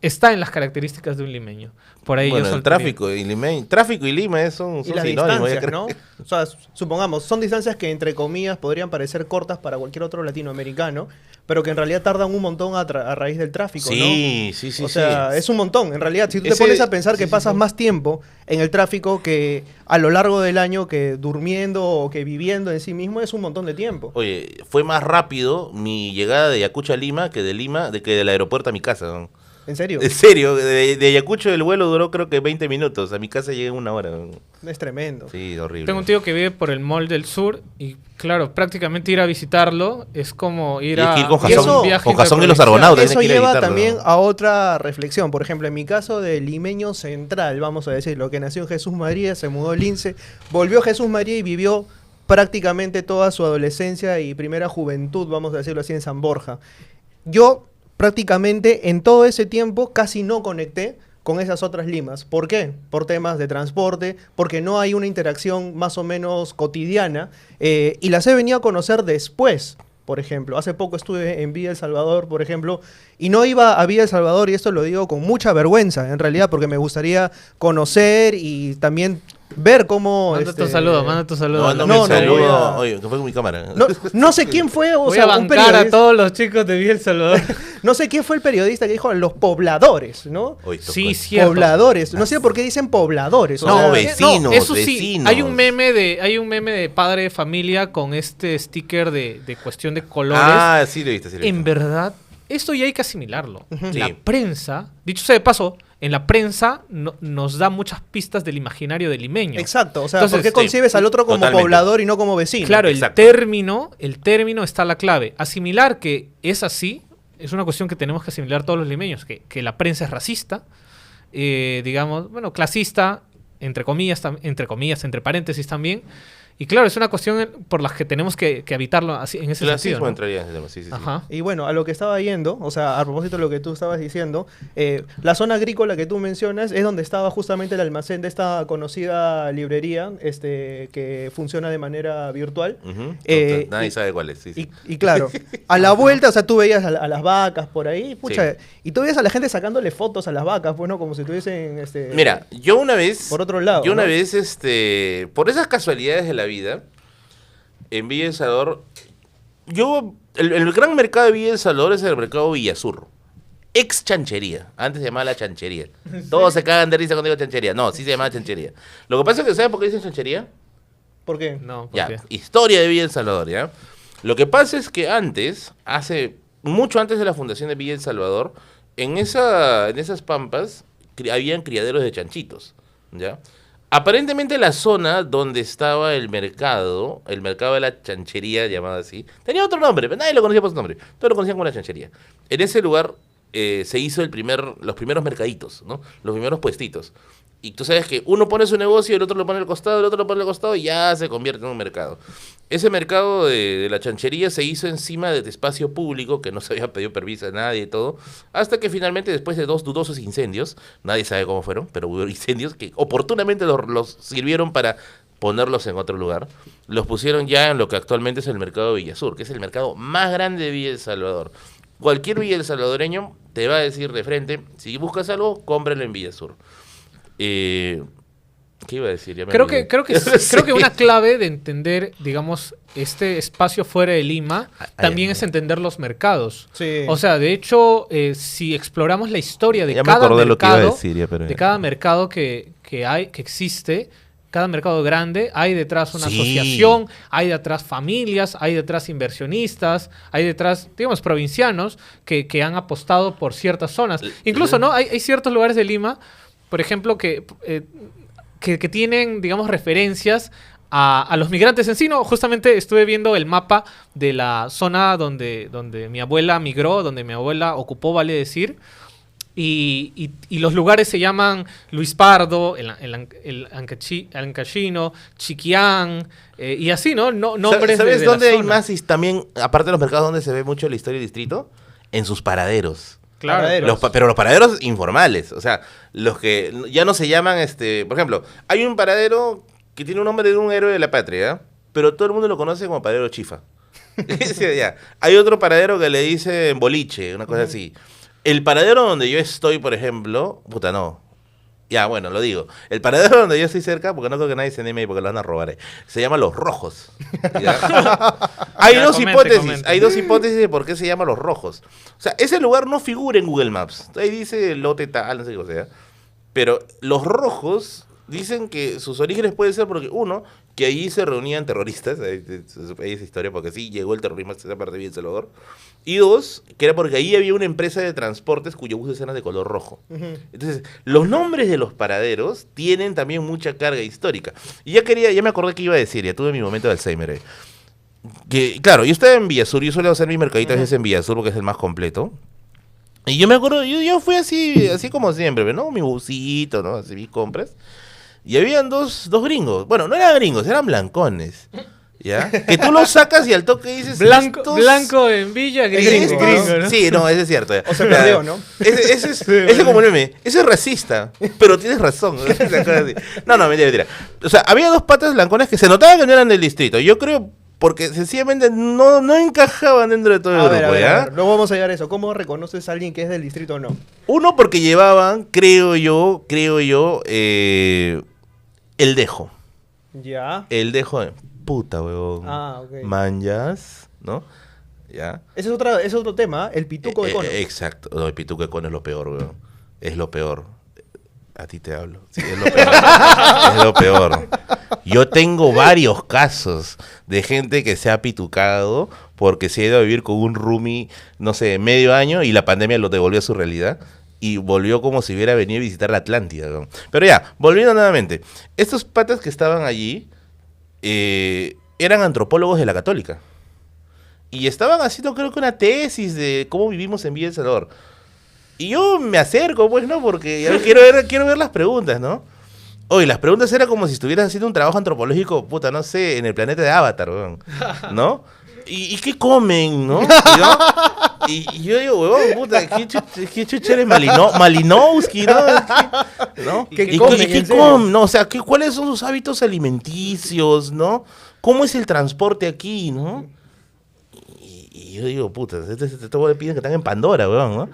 está en las características de un limeño. Por ahí Bueno, yo el tráfico y Lima son Y las sinónimos. distancias, ¿no? O sea, supongamos, son distancias que entre comillas podrían parecer cortas para cualquier otro latinoamericano, pero que en realidad tardan un montón a raíz del tráfico, Sí, ¿no? sí, sí. O sea, sí. es un montón. En realidad, si tú te Ese- pones a pensar que sí, sí, pasas sí. más tiempo en el tráfico que a lo largo del año que durmiendo o que viviendo en sí mismo, es un montón de tiempo. Oye, fue más rápido mi llegada de Ayacucho a Lima que de Lima, que del aeropuerto a mi casa. ¿No? ¿En serio? En serio, de Ayacucho el vuelo duró creo que 20 minutos. A mi casa llegué en 1 hora. Es tremendo. Sí, horrible. Tengo un tío que vive por el Mall del Sur y claro, prácticamente ir a visitarlo es como ir Y es a que ir con Y eso- un viaje con Jason y los interprovincial. Argonautas. Eso tienes que ir a lleva visitarlo. también a otra reflexión. Por ejemplo, en mi caso de limeño central, vamos a decir, lo que nació en Jesús María, se mudó a Lince, volvió a Jesús María y vivió prácticamente toda su adolescencia y primera juventud, vamos a decirlo así, en San Borja. Yo prácticamente en todo ese tiempo casi no conecté con esas otras limas. ¿Por qué? Por temas de transporte, porque no hay una interacción más o menos cotidiana y las he venido a conocer después. Por ejemplo, hace poco estuve en Villa El Salvador, por ejemplo, y no iba a Villa El Salvador, y esto lo digo con mucha vergüenza, en realidad, porque me gustaría conocer y también ver cómo... Manda tu saludo, manda tu saludo. No, No, un no saludo. voy a- Oye, que fue con mi cámara. No sé quién fue, o Voy sea, a un bancar a periodista. todos los chicos de Villa El Salvador. No sé quién fue el periodista que dijo los pobladores, ¿no? Oye, esto Sí, fue- cierto. Pobladores. No sé por qué dicen pobladores. o No, sea, vecinos, eso sí, vecinos. hay un meme de padre de familia con este sticker de cuestión de colores. Ah, sí lo viste, sí lo viste. En verdad, esto ya hay que asimilarlo. Sí. La prensa, dicho sea de paso, en la prensa nos da muchas pistas del imaginario del limeño. Exacto, o sea, Entonces, ¿por qué concibes al otro como totalmente. poblador y no como vecino? Claro, Exacto. el término está la clave. Asimilar que es así es una cuestión que tenemos que asimilar todos los limeños, que la prensa es racista, digamos, bueno, clasista, entre comillas, entre paréntesis también. Y claro, es una cuestión por la que tenemos que habitarlo así, en ese Clasismo sentido, ¿no? entraría en ese tema, sí, sí, sí. Ajá. Y bueno, a lo que estaba yendo, o sea, a propósito de lo que tú estabas diciendo, la zona agrícola que tú mencionas es donde estaba justamente el almacén de esta conocida librería que funciona de manera virtual. Ujú. Eh, Nadie y- sabe cuál es. Sí, sí. Y claro, a la vuelta, o sea, tú veías a las vacas por ahí, pucha, Sí. y tú veías a la gente sacándole fotos a las vacas, pues, ¿no? Como si tuviesen, Mira, yo una vez, por otro lado, yo una ¿no? vez, por esas casualidades de la vida, en Villa El Salvador, el gran mercado de Villa El Salvador es el mercado Villasur. Ex chanchería. Antes se llamaba la chanchería. Todos se cagan de risa cuando digo chanchería. No, sí se llamaba chanchería. Lo que pasa es que, ¿sabes por qué dicen chanchería? ¿Por qué? No, ¿por Ya, qué? historia de Villa El Salvador, ¿ya? Lo que pasa es que antes, mucho antes de la fundación de Villa El Salvador, en esas pampas habían criaderos de chanchitos, ¿ya? Aparentemente la zona donde estaba el mercado de la chanchería, llamado así, tenía otro nombre, pero nadie lo conocía por su nombre, todos lo conocían como la chanchería. En ese lugar se hizo los primeros mercaditos, ¿no? Los primeros puestitos. Y tú sabes que uno pone su negocio, el otro lo pone al costado, el otro lo pone al costado y ya se convierte en un mercado. Ese mercado de la chanchería se hizo encima de espacio público, que no se había pedido permiso a nadie y todo, hasta que finalmente después de 2 dudosos incendios, nadie sabe cómo fueron, pero hubo incendios que oportunamente los sirvieron para ponerlos en otro lugar, los pusieron ya en lo que actualmente es el mercado de Villasur, que es el mercado más grande de Villa El Salvador. Cualquier Villa El Salvadoreño te va a decir de frente, si buscas algo, cómpralo en Villasur. ¿Qué iba a decir? Ya me Creo olvidé. creo que una clave de entender, digamos, este espacio fuera de Lima también es entender los mercados. Sí. O sea, de hecho, si exploramos la historia de Ya me cada acordé lo que iba a mercado, decir, ya, pero de ya. cada mercado que existe, cada mercado grande, hay detrás una Sí. asociación, hay detrás familias, hay detrás inversionistas, hay detrás, digamos, provincianos que han apostado por ciertas zonas. Incluso, ¿no? Hay ciertos lugares de Lima, por ejemplo, que tienen, digamos, referencias a los migrantes en sí. No, justamente estuve viendo el mapa de la zona donde mi abuela migró, donde mi abuela ocupó, vale decir. Y los lugares se llaman Luis Pardo, el Ancachino, Chiquián, y así, ¿no? Nombres ¿Sabes de dónde la hay zona. más? Y también, aparte de los mercados, donde se ve mucho la historia del distrito, en sus paraderos. Claro. Paraderos. Pero los paraderos informales, o sea, los que ya no se llaman, por ejemplo, hay un paradero que tiene un nombre de un héroe de la patria, ¿eh? Pero todo el mundo lo conoce como paradero Chifa. Sí, ya. Hay otro paradero que le dicen boliche, una cosa así. El paradero donde yo estoy, por ejemplo, puta, no. Ya, bueno, lo digo. El paradero donde yo estoy cerca, porque no creo que nadie se anime ahí porque lo van a robar. Se llama Los Rojos. ¿Ya? Hay Ya, dos hipótesis. comente. Hay dos hipótesis de por qué se llama Los Rojos. O sea, ese lugar no figura en Google Maps. Ahí dice lote tal, no sé qué cosa. Pero Los Rojos dicen que sus orígenes pueden ser porque, uno, que allí se reunían terroristas. Ahí esa historia, porque sí, llegó el terrorismo a esa parte de El Salvador. Y dos, que era porque ahí había una empresa de transportes cuyos buses eran de color rojo. Entonces, los nombres de los paraderos tienen también mucha carga histórica. Y ya me acordé que iba a decir, ya tuve mi momento de Alzheimer ahí. Que, claro, yo estaba en Villasur, yo suelo hacer mis mercaditos a veces en Villasur porque es el más completo. Y yo me acuerdo, yo fui así como siempre, ¿no? Mi busito, ¿no? Así mis compras. Y habían dos gringos. Bueno, no eran gringos, eran blancones. ¿Ya? Que tú los sacas y al toque dices... Blanco en Villa, gringo. ¿No? Sí, no, eso es cierto. O se perdió, ¿no? Ese como el meme. Ese es racista, pero tienes razón. No, mentira. O sea, había dos patas blancones que se notaba que no eran del distrito. Yo creo... Porque sencillamente no encajaban dentro de todo el grupo, ¿ya? A ver, luego vamos a llegar a eso. ¿Cómo reconoces a alguien que es del distrito o no? Uno, porque llevaban, creo yo, el dejo. Ya. El dejo de puta, huevón. Ah, ok. Manjas, ¿no? ¿Ya? Ese es otro tema, el pituco de cono. Exacto. No, el pituco de cono es lo peor, weón. Es lo peor. A ti te hablo. Sí, es lo peor. Es lo peor. Yo tengo varios casos de gente que se ha pitucado porque se ha ido a vivir con un roomie, no sé, medio año y la pandemia lo devolvió a su realidad y volvió como si hubiera venido a visitar la Atlántida, ¿no? Pero ya, volviendo nuevamente. Estos patas que estaban allí eran antropólogos de la Católica. Y estaban haciendo, creo que una tesis de cómo vivimos en Villa El Salvador. Y yo me acerco, pues, ¿no? Porque ya quiero ver las preguntas, ¿no? Oye, las preguntas eran como si estuvieras haciendo un trabajo antropológico, puta, no sé, en el planeta de Avatar, weón, ¿no? ¿Y qué comen, no? Y yo digo, weón, puta, ¿qué chucha eres Malinowski, ¿no? ¿Qué comen? No, o sea, ¿cuáles son sus hábitos alimenticios, no? ¿Cómo es el transporte aquí, no? Y yo digo, puta, este le piden que están en Pandora, weón, ¿no?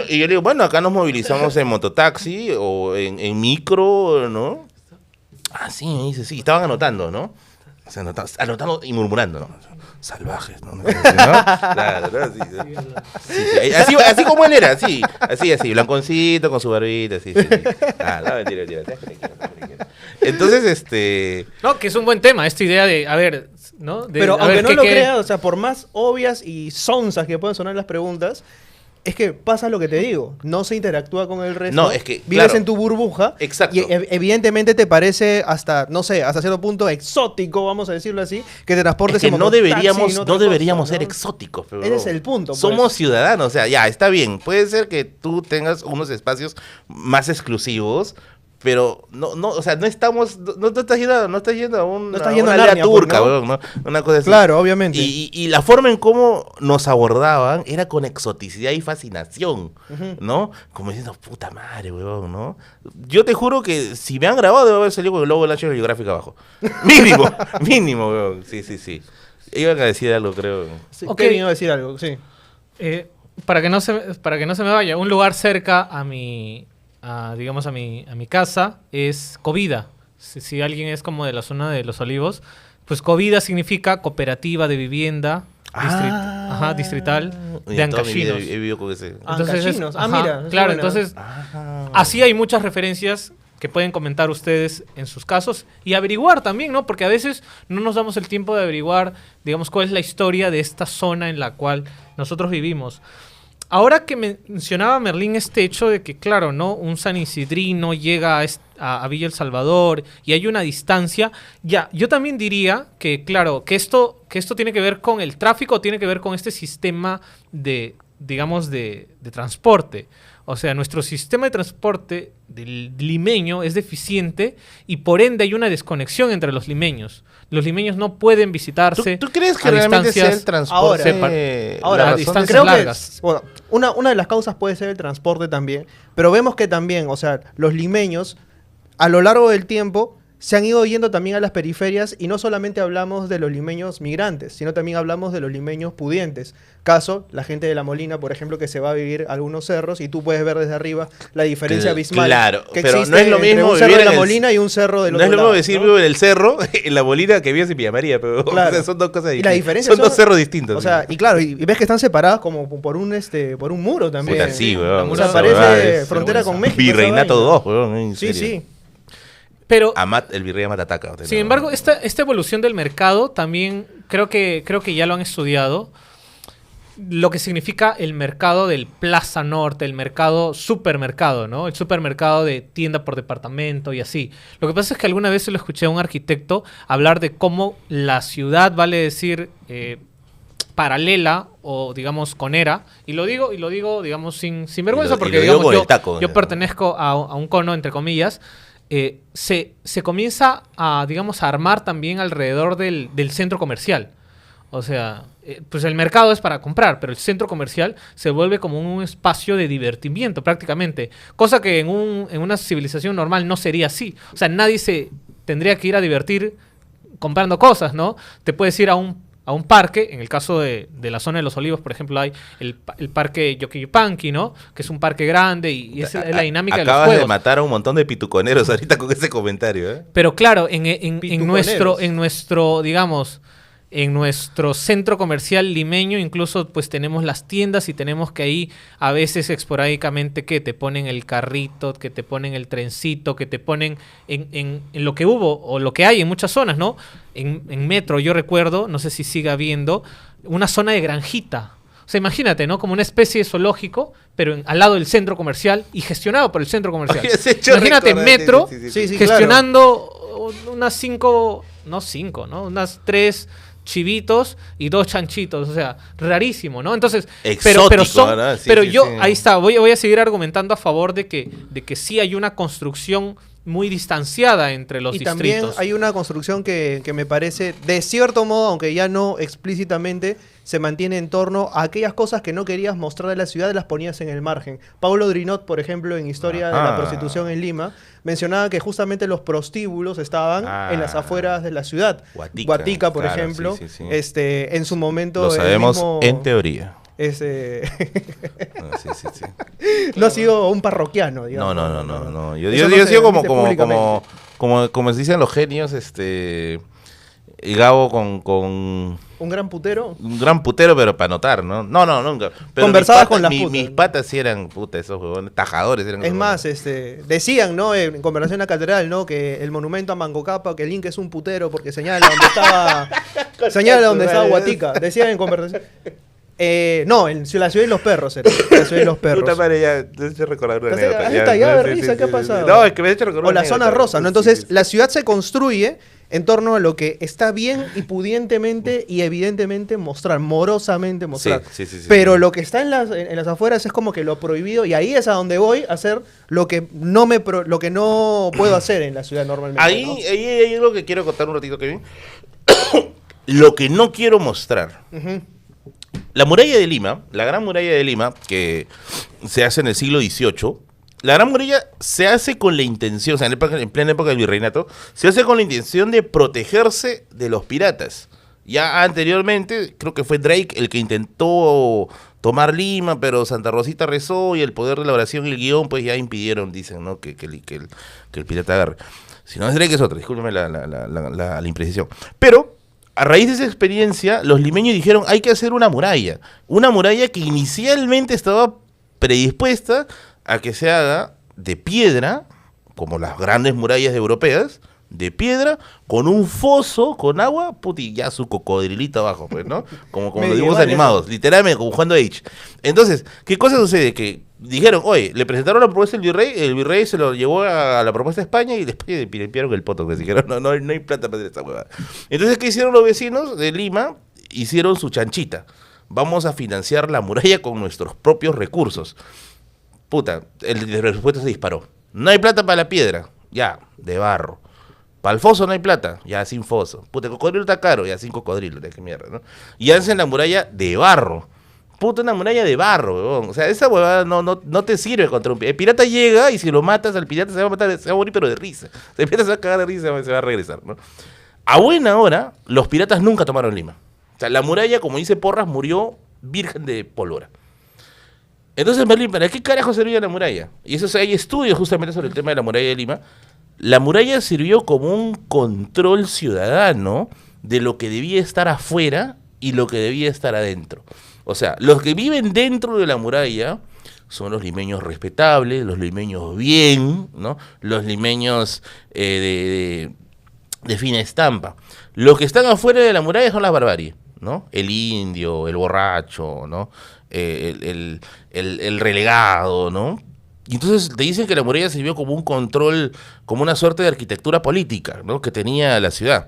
Y yo le digo, bueno, acá nos movilizamos en mototaxi o en micro, ¿no? Ah, sí, me dice, sí. Estaban anotando, ¿no? O sea, anotando y murmurando, ¿no? Salvajes, ¿no? Claro, ¿no? Sí. Así como él era, así, blanconcito, con su barbita, así. Ah, no, mentira. Entonces, No, que es un buen tema, esta idea de, a ver, ¿no? Pero aunque no lo creas, o sea, por más obvias y sonzas que puedan sonar las preguntas, es que pasa lo que te digo, no se interactúa con el resto. No, es que, vives claro, en tu burbuja. Exacto. Y evidentemente te parece hasta, no sé, hasta cierto punto exótico, vamos a decirlo así, que te transportes es que en no mototaxi, deberíamos en otra cosa, ser ¿no? exóticos. Pero Ese es el punto, pues. Somos ciudadanos, o sea, ya, está bien. Puede ser que tú tengas unos espacios más exclusivos, pero no, o sea, no estás yendo a una a aldea Narnia, turca, pues, ¿no? weón, ¿no? Una cosa así. Claro, obviamente. Y la forma en cómo nos abordaban era con exoticidad y fascinación, ¿no? Como diciendo, puta madre, weón, ¿no? Yo te juro que si me han grabado debe haber salido con el logo de National Geographic abajo. Mínimo, weón. Sí. Iban a decir algo, creo. Sí, Ok. Kevin iba a decir algo, sí. Para que no se me vaya, un lugar cerca a mi casa es Covida. Si alguien es como de la zona de Los Olivos, pues Covida significa cooperativa de vivienda distrital de Ancachinos. He vivido con ese. Ancachinos. Ajá, Mira. claro, entonces así hay muchas referencias que pueden comentar ustedes en sus casos y averiguar también, ¿no? Porque a veces no nos damos el tiempo de averiguar, digamos, cuál es la historia de esta zona en la cual nosotros vivimos. Ahora que mencionaba Merlín este hecho de que, claro, ¿no? Un sanisidrino llega a Villa El Salvador y hay una distancia, ya, yo también diría que, claro, que esto tiene que ver con el tráfico, tiene que ver con este sistema de transporte. O sea, nuestro sistema de transporte del limeño es deficiente y por ende hay una desconexión entre los limeños. Los limeños no pueden visitarse. ¿Tú crees que a realmente sea el distancias transporte? Ahora, la a razón distancias de- creo largas. que bueno, una de las causas puede ser el transporte también, pero vemos que también, o sea, los limeños a lo largo del tiempo se han ido yendo también a las periferias y no solamente hablamos de los limeños migrantes, sino también hablamos de los limeños pudientes. Caso, la gente de La Molina, por ejemplo, que se va a vivir a algunos cerros y tú puedes ver desde arriba la diferencia abismal Claro, que pero existe no es lo entre mismo un cerro vivir de La en el- Molina y un cerro del No otro es lo mismo lado, decir ¿no? vivo en el cerro, en la Molina, que vives en Villa María, pero Claro. o sea, son dos cosas Y distintas. la diferencia son dos cerros distintos. O sea, y claro, y ves que están separadas como por un muro también. puta, sí, weón. La O muralla sea, esa parece huevada es frontera con vergüenza. México. esa Virreinato vaina. 2, weón. en Sí, serio. sí. Pero, El virrey Matataca. sin embargo, esta evolución del mercado también creo que ya lo han estudiado. Lo que significa el mercado del Plaza Norte, el mercado supermercado, ¿no? El supermercado de tienda por departamento y así. Lo que pasa es que alguna vez se lo escuché a un arquitecto hablar de cómo la ciudad, vale decir, paralela o, digamos, conera. Y lo digo, digamos, sin vergüenza, porque, lo digo digamos, con el taco, yo pertenezco a un cono, entre comillas. Se comienza a, digamos, a armar también alrededor del centro comercial. O sea, pues el mercado es para comprar, pero el centro comercial se vuelve como un espacio de divertimiento prácticamente. Cosa que en una civilización normal no sería así. O sea, nadie se tendría que ir a divertir comprando cosas, ¿no? Te puedes ir a un parque, en el caso de la zona de Los Olivos, por ejemplo, hay el parque Yoquillupanqui, ¿no? Que es un parque grande y es la dinámica de los Acabas juegos. de matar a un montón de pituconeros ahorita con ese comentario, ¿eh? Pero claro, en Pituconeros. nuestro, digamos, en nuestro centro comercial limeño incluso pues tenemos las tiendas y tenemos que ahí a veces esporádicamente que te ponen el carrito, que te ponen el trencito, que te ponen en lo que hubo o lo que hay en muchas zonas, ¿no? En Metro yo recuerdo, no sé si sigue habiendo, una zona de granjita. O sea, imagínate, ¿no? Como una especie de zoológico, pero al lado del centro comercial y gestionado por el centro comercial. Oye, se echó Imagínate recordar, Metro Sí, sí, gestionando unas 5, no 5, ¿no? Unas 3 chivitos y 2 chanchitos, o sea, rarísimo, ¿no? Entonces, pero Exótico, son, ¿verdad? Sí, pero sí, yo, sí. ahí está, voy a seguir argumentando a favor de que sí hay una construcción muy distanciada entre los Y distritos. también hay una construcción que me parece, de cierto modo, aunque ya no explícitamente, se mantiene en torno a aquellas cosas que no querías mostrar de la ciudad, las ponías en el margen. Paulo Drinot, por ejemplo, en Historia de la Ajá. Prostitución en Lima, mencionaba que justamente los prostíbulos estaban en las afueras de la ciudad. Guatica, por claro, ejemplo, sí, sí, sí. En su momento... Lo el sabemos mismo- en teoría. No, sí, sí, sí. no ha sido un parroquiano, digamos. No. Yo Eso no he se sido dice públicamente. como se dicen los genios, y Gabo con Un gran putero. un gran putero, pero para notar, ¿no? No, nunca. Pero Conversabas mis patas- con las mi- putas. Mis patas sí eran, puta, esos huevones, tajadores eran. Es esos más, huevones. decían, ¿no? En conversación a la catedral, ¿no? Que el monumento a Manco Cápac, que el Inca es un putero porque señala donde estaba. señala donde estaba Guatica. Decían en conversación. No, en la ciudad de los perros era. La ciudad de los perros. Puta madre, ya, te he hecho recordar una Entonces, anécdota. ahí está, ya de sí, risa, sí, ¿qué ha sí, pasado? No, es que me he hecho recordar O una la zona anécdota. rosa, ¿no? Sí, Entonces, sí, sí. la ciudad se construye en torno a lo que está bien y pudientemente y evidentemente mostrar, morosamente mostrar. Sí. Pero lo que está en las afueras es como que lo prohibido y ahí es a donde voy a hacer lo que lo que no puedo hacer en la ciudad normalmente. Ahí, ¿no? ahí hay algo que quiero contar un ratito, Kevin. Lo que no quiero mostrar. Ujú. La muralla de Lima, la gran muralla de Lima, que se hace en el siglo XVIII, la gran muralla se hace con la intención, o sea, en plena época del virreinato, se hace con la intención de protegerse de los piratas. Ya anteriormente, creo que fue Drake el que intentó tomar Lima, pero Santa Rosita rezó y el poder de la oración y el guión, pues ya impidieron, dicen, ¿no? Que el pirata agarre. Si no es Drake es otro, discúlpeme la imprecisión. Pero a raíz de esa experiencia, los limeños dijeron, hay que hacer una muralla que inicialmente estaba predispuesta a que se haga de piedra, como las grandes murallas europeas, de piedra, con un foso, con agua, puti, ya su cocodrilito abajo, pues, ¿no? Como los dibujos Medieval, animados, literalmente, como jugando Age. Entonces, ¿qué cosa sucede? Que dijeron, oye, le presentaron la propuesta al el virrey se lo llevó a la propuesta de España y después le limpiaron el poto, que dijeron, no hay plata para hacer esta huevada. Entonces, ¿qué hicieron los vecinos de Lima? Hicieron su chanchita. Vamos a financiar la muralla con nuestros propios recursos. Puta, el presupuesto se disparó. No hay plata para la piedra, ya, de barro. Para el foso no hay plata, ya sin foso. Puta, el cocodrilo está caro, ya sin cocodrilo, de qué mierda, ¿no? Y hacen la muralla de barro. Puta, una muralla de barro, huevón. O sea, esa huevada no te sirve contra un pirata. El pirata llega y si lo matas al pirata se va a matar, se va a morir pero de risa. El pirata se va a cagar de risa y se va a regresar, ¿no? A buena hora, los piratas nunca tomaron Lima. O sea, la muralla, como dice Porras, murió virgen de pólvora. Entonces, Merlín, ¿para qué carajo servía la muralla? Y eso, o sea, hay estudios justamente sobre el tema de la muralla de Lima. La muralla sirvió como un control ciudadano de lo que debía estar afuera y lo que debía estar adentro. O sea, los que viven dentro de la muralla son los limeños respetables, los limeños bien, ¿no? Los limeños de fina estampa. Los que están afuera de la muralla son las barbaries, ¿no? El indio, el borracho, ¿no? El relegado, ¿no? Y entonces te dicen que la muralla sirvió como un control, como una suerte de arquitectura política, ¿no? Que tenía la ciudad.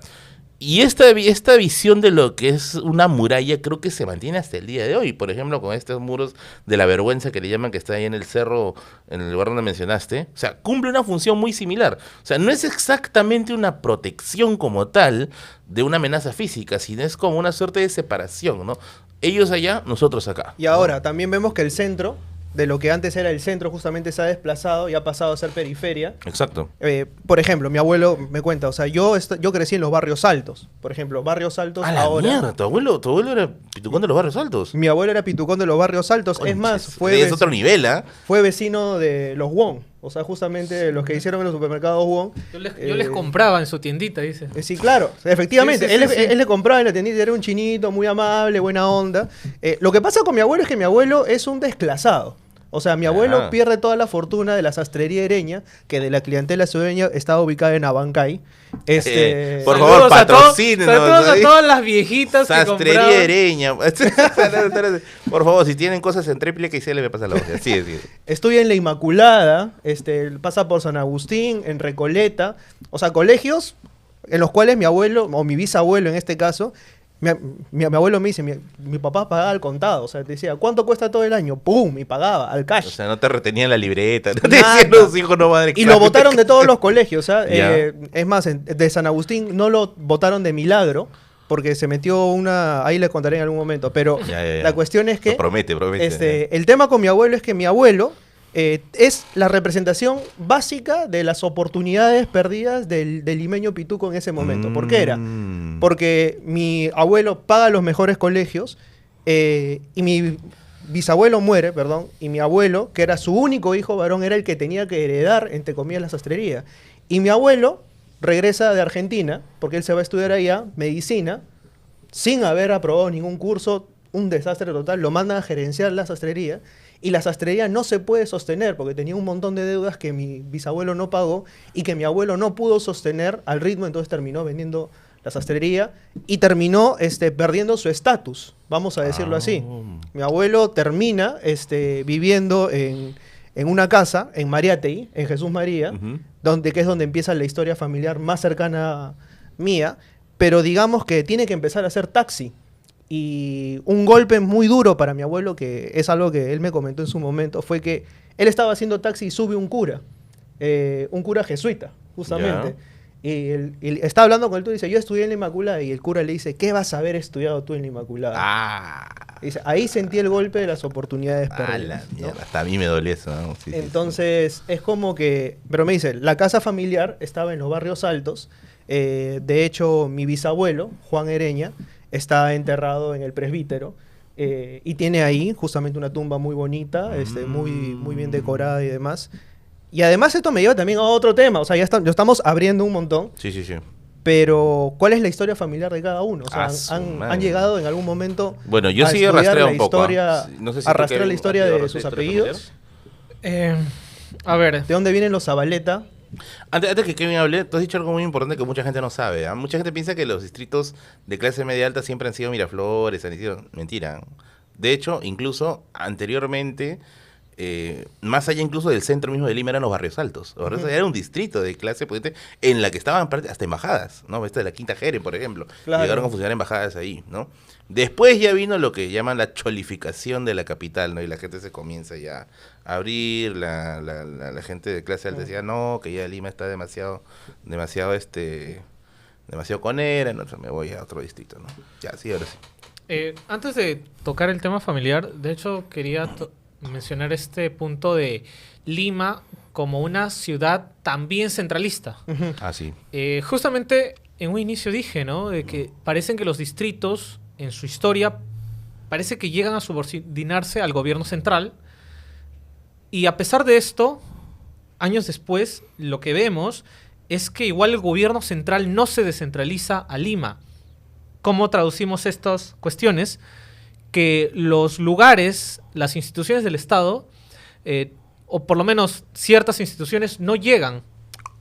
Y esta visión de lo que es una muralla creo que se mantiene hasta el día de hoy. Por ejemplo, con estos muros de la vergüenza que le llaman, que está ahí en el cerro, en el lugar donde mencionaste. O sea, cumple una función muy similar. O sea, no es exactamente una protección como tal de una amenaza física, sino es como una suerte de separación, ¿no? Ellos allá, nosotros acá. Y ahora también vemos que el centro, de lo que antes era el centro, justamente se ha desplazado y ha pasado a ser periferia. Exacto. Por ejemplo, mi abuelo me cuenta, o sea, yo crecí en los barrios altos. Por ejemplo, barrios altos ¡A la ahora. mierda! ¿Tu abuelo era pitucón de los barrios altos? Mi abuelo era pitucón de los barrios altos. Es más, es otro nivel, ¿ah? fue vecino de los Wong. O sea, justamente los que hicieron en los supermercados Wong. Yo les compraba en su tiendita, dice. Sí, claro, efectivamente. Sí, sí, sí, él le compraba en la tiendita, era un chinito muy amable, buena onda. Lo que pasa con mi abuelo es que mi abuelo es un desclasado. O sea, mi abuelo pierde toda la fortuna de la sastrería Ereña, que de la clientela sureña estaba ubicada en Abancay. Por favor, patrocínenos. Saludos a todas las viejitas Sastrería que compraban. Ereña. Por favor, si tienen cosas en triple que se le pasa la voz. Sí. Estudia en la Inmaculada, pasa por San Agustín, en Recoleta. O sea, colegios en los cuales mi abuelo, o mi bisabuelo en este caso, mi abuelo me dice, mi papá pagaba al contado. O sea, te decía, ¿cuánto cuesta todo el año? ¡Pum! Y pagaba, al cash. O sea, no te retenían la libreta. No te decían los hijos no van a Y lo votaron de todos los colegios. Es más, de San Agustín no lo votaron de milagro, porque se metió una... Ahí les contaré en algún momento. Pero la cuestión es que... Promete. El tema con mi abuelo es que mi abuelo es la representación básica de las oportunidades perdidas del limeño pituco en ese momento. ¿Por qué era? Porque mi abuelo paga los mejores colegios y mi bisabuelo muere, y mi abuelo, que era su único hijo varón, era el que tenía que heredar, entre comillas, la sastrería. Y mi abuelo regresa de Argentina, porque él se va a estudiar allá, medicina, sin haber aprobado ningún curso, un desastre total, lo mandan a gerenciar la sastrería. Y la sastrería no se puede sostener porque tenía un montón de deudas que mi bisabuelo no pagó y que mi abuelo no pudo sostener al ritmo, entonces terminó vendiendo la sastrería y terminó perdiendo su estatus, vamos a decirlo así. Mi abuelo termina viviendo en una casa en Mariátegui, en Jesús María, que es donde empieza la historia familiar más cercana mía, pero digamos que tiene que empezar a hacer taxi. Y un golpe muy duro para mi abuelo, que es algo que él me comentó en su momento, fue que él estaba haciendo taxi y sube un cura jesuita, justamente. Y él está hablando con él, tú dice, yo estudié en la Inmaculada, y el cura le dice, ¿qué vas a haber estudiado tú en la Inmaculada? Dice, ahí sentí el golpe de las oportunidades perdidas. ¿No? Hasta a mí me dolió eso, ¿no? Entonces, es como que, pero me dice, la casa familiar estaba en los barrios altos. De hecho, mi bisabuelo, Juan Ereña, está enterrado en el presbítero y tiene ahí justamente una tumba muy bonita, muy bien decorada y demás. Y además esto me lleva también a otro tema, o sea, ya estamos abriendo un montón. Sí. Pero, ¿cuál es la historia familiar de cada uno? O sea, han llegado en algún momento yo sí he rastreado un poco. No sé si arrastrar la historia de sus apellidos. A ver. ¿De dónde vienen los Zabaleta? Antes que Kevin hable, tú has dicho algo muy importante que mucha gente no sabe. ¿Eh? Mucha gente piensa que los distritos de clase media alta siempre han sido Miraflores, han sido... Mentira. De hecho, incluso anteriormente, más allá incluso del centro mismo de Lima, eran los barrios altos. Los barrios era un distrito de clase pudiente en la que estaban hasta embajadas, ¿no? Esta de la Quinta Jere, por ejemplo. Claro. Llegaron a funcionar embajadas ahí, ¿no? Después ya vino lo que llaman la cholificación de la capital, ¿no? Y la gente se comienza ya a abrir, la gente de clase alta decía, no, que ya Lima está demasiado conera, no, me voy a otro distrito, ¿no? Ya, sí, ahora sí. Antes de tocar el tema familiar, de hecho quería mencionar este punto de Lima como una ciudad también centralista. Ah, sí. Justamente en un inicio dije, ¿no? De que parecen que los distritos en su historia parece que llegan a subordinarse al gobierno central, y a pesar de esto, años después, lo que vemos es que igual el gobierno central no se descentraliza a Lima. ¿Cómo traducimos estas cuestiones? Que los lugares, las instituciones del Estado, o por lo menos ciertas instituciones, no llegan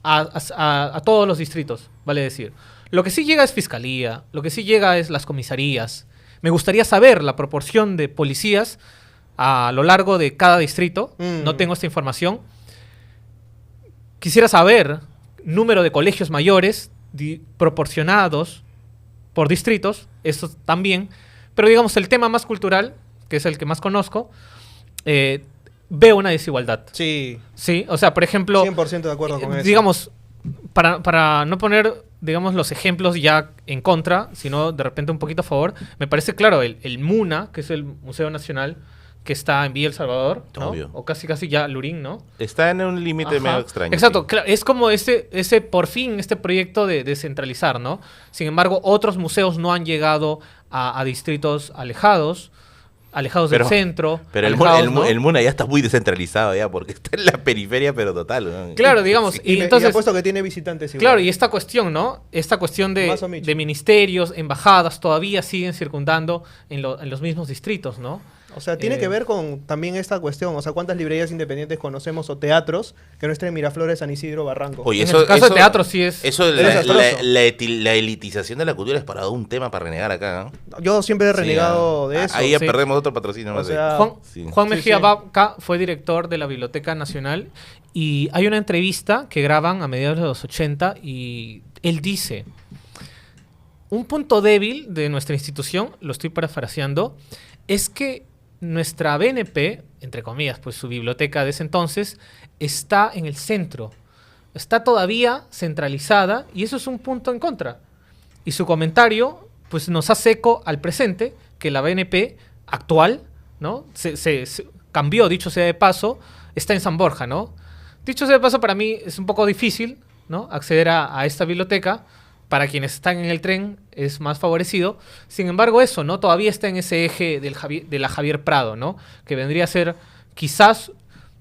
a todos los distritos, vale decir. Lo que sí llega es fiscalía, lo que sí llega es las comisarías. Me gustaría saber la proporción de policías a lo largo de cada distrito. No tengo esta información. Quisiera saber número de colegios mayores proporcionados por distritos, eso también. Pero digamos, el tema más cultural, que es el que más conozco, veo una desigualdad. Sí. Sí, o sea, por ejemplo... 100% de acuerdo con eso. Digamos, para no poner, digamos, los ejemplos ya en contra, sino de repente un poquito a favor, me parece claro, el MUNA, que es el Museo Nacional, que está en Villa El Salvador, ¿no? Obvio. O casi ya Lurín, ¿no? Está en un límite Ajá. medio extraño. Exacto, sí. claro, es como ese por fin, este proyecto de descentralizar, ¿no? Sin embargo, otros museos no han llegado a distritos alejados del centro. Pero ¿no? el MUNA ya está muy descentralizado ya, porque está en la periferia, pero total. ¿no? Claro, digamos, Sí. y entonces... apuesto que tiene visitantes igual. Claro, y esta cuestión, ¿no? Esta cuestión Más o menos. de ministerios, embajadas, todavía siguen circundando en los mismos distritos, ¿no? O sea, tiene que ver con también esta cuestión. O sea, ¿cuántas librerías independientes conocemos o teatros que no estén en Miraflores, San Isidro, Barranco? Oye, En el caso de teatro sí es... Eso, es desastroso. la elitización de la cultura es para un tema para renegar acá, ¿no? Yo siempre he renegado Sí, de eso. Ahí ya sí. perdemos otro patrocinio O más. sea, Sí. Juan Sí, Mejía sí. Vaca fue director de la Biblioteca Nacional, y hay una entrevista que graban a mediados de los 80 y él dice: un punto débil de nuestra institución, lo estoy parafraseando, es que nuestra BNP, entre comillas, pues su biblioteca de ese entonces, está en el centro. Está todavía centralizada, y eso es un punto en contra. Y su comentario pues nos hace eco al presente, que la BNP actual, ¿no? Se cambió, dicho sea de paso, está en San Borja, ¿no? Dicho sea de paso, para mí es un poco difícil, ¿no?, acceder a esta biblioteca. Para quienes están en el tren es más favorecido. Sin embargo, eso, ¿no?, todavía está en ese eje de la Javier Prado, ¿no?, que vendría a ser quizás,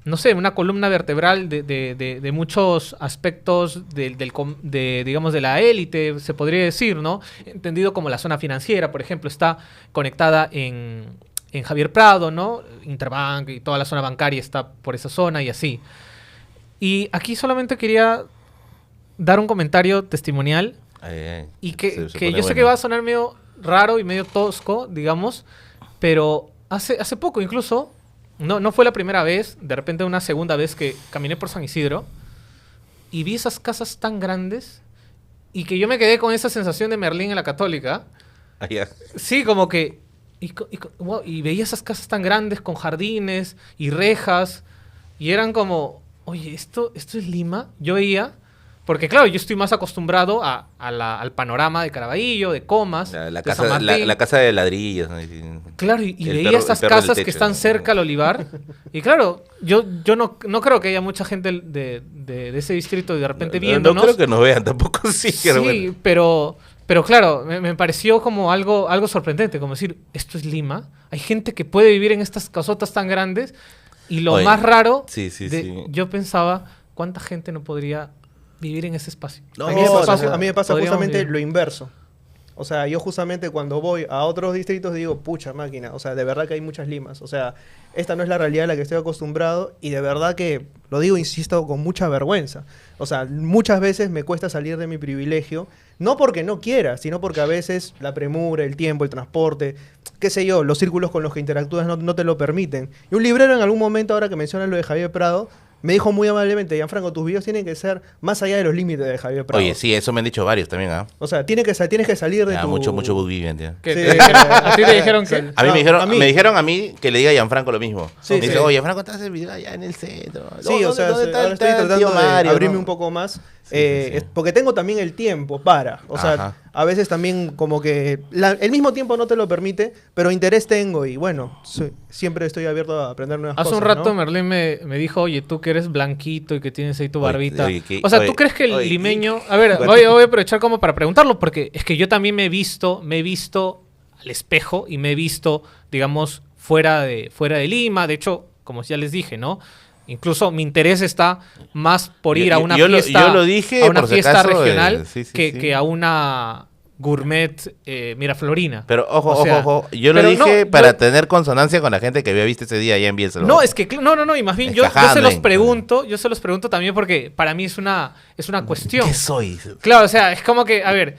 no sé, una columna vertebral de muchos aspectos digamos, de la élite, se podría decir, ¿no? Entendido como la zona financiera, por ejemplo, está conectada en Javier Prado, ¿no? Interbank y toda la zona bancaria está por esa zona y así. Y aquí solamente quería dar un comentario testimonial, y que Se pone yo sé que bueno. va a sonar medio raro y medio tosco, digamos, pero hace poco incluso, no fue la primera vez, de repente una segunda vez que caminé por San Isidro y vi esas casas tan grandes, y que yo me quedé con esa sensación de Merlín en la Católica. Ah, ya. Sí, como que... wow, y veía esas casas tan grandes con jardines y rejas, y eran como, oye, ¿esto es Lima? Yo veía... Porque claro, yo estoy más acostumbrado al panorama de Caraballo, de Comas, La de San casa, Martín. la casa de ladrillos. ¿no? Claro, y El veía perro- esas el perro del casas que techo, están ¿no? cerca al olivar. Y claro, yo no creo que haya mucha gente de ese distrito de repente No viéndonos. creo que nos vean tampoco, sí. Pero Sí, bueno. pero claro, me pareció como algo sorprendente, como decir, esto es Lima. Hay gente que puede vivir en estas casotas tan grandes. Y lo Oye, más raro, sí. yo pensaba, ¿cuánta gente no podría vivir en ese espacio? No, A mí me pasa, no. a mí me pasa Podríamos justamente vivir. lo inverso. O sea, yo justamente cuando voy a otros distritos digo, pucha máquina, o sea, de verdad que hay muchas Limas. O sea, esta no es la realidad a la que estoy acostumbrado, y de verdad que, lo digo, insisto, con mucha vergüenza. O sea, muchas veces me cuesta salir de mi privilegio, no porque no quiera, sino porque a veces la premura, el tiempo, el transporte, qué sé yo, los círculos con los que interactúas no te lo permiten. Y un librero en algún momento, ahora que mencionas lo de Javier Prado, me dijo muy amablemente, Gianfranco, tus videos tienen que ser más allá de los límites de Javier Prado. Oye, sí, eso me han dicho varios también, ¿ah? O sea, tienes que salir de Ya, tu... mucho book viviente. ¿eh? ¿Qué, Sí. te dijeron? ¿A ti te dijeron que? A mí, No, me dijeron, a mí. me dijeron a mí que le diga a Gianfranco lo mismo. Sí, me sí. dice, oye, Gianfranco, estás el video allá en el centro. Sí, o sea, ¿Dónde ahora estoy el tratando tío de Mario, abrirme no? un poco más, Sí. porque tengo también el tiempo para, o sea, Ajá. a veces también como que el mismo tiempo no te lo permite, pero interés tengo y bueno, siempre estoy abierto a aprender nuevas cosas. Hace un rato ¿no? Merlín me dijo, oye, tú que eres blanquito y que tienes ahí tu barbita. Oye, o sea, oye, ¿tú crees que el oye, limeño... A ver, voy a aprovechar como para preguntarlo, porque es que yo también me he visto al espejo y me he visto, digamos, fuera de Lima. De hecho, como ya les dije, ¿no? Incluso mi interés está más por ir a una fiesta, yo lo dije, a una por si fiesta acaso, regional sí, sí, que, sí. que a una gourmet miraflorina. Pero ojo, O sea, ojo, yo lo pero dije no, para yo- tener consonancia con la gente que había visto ese día allá en Bielsa. No, es que no, y más bien yo se Escajando los en- pregunto, también porque para mí es una cuestión. ¿Qué soy? Claro, o sea, es como que, a ver,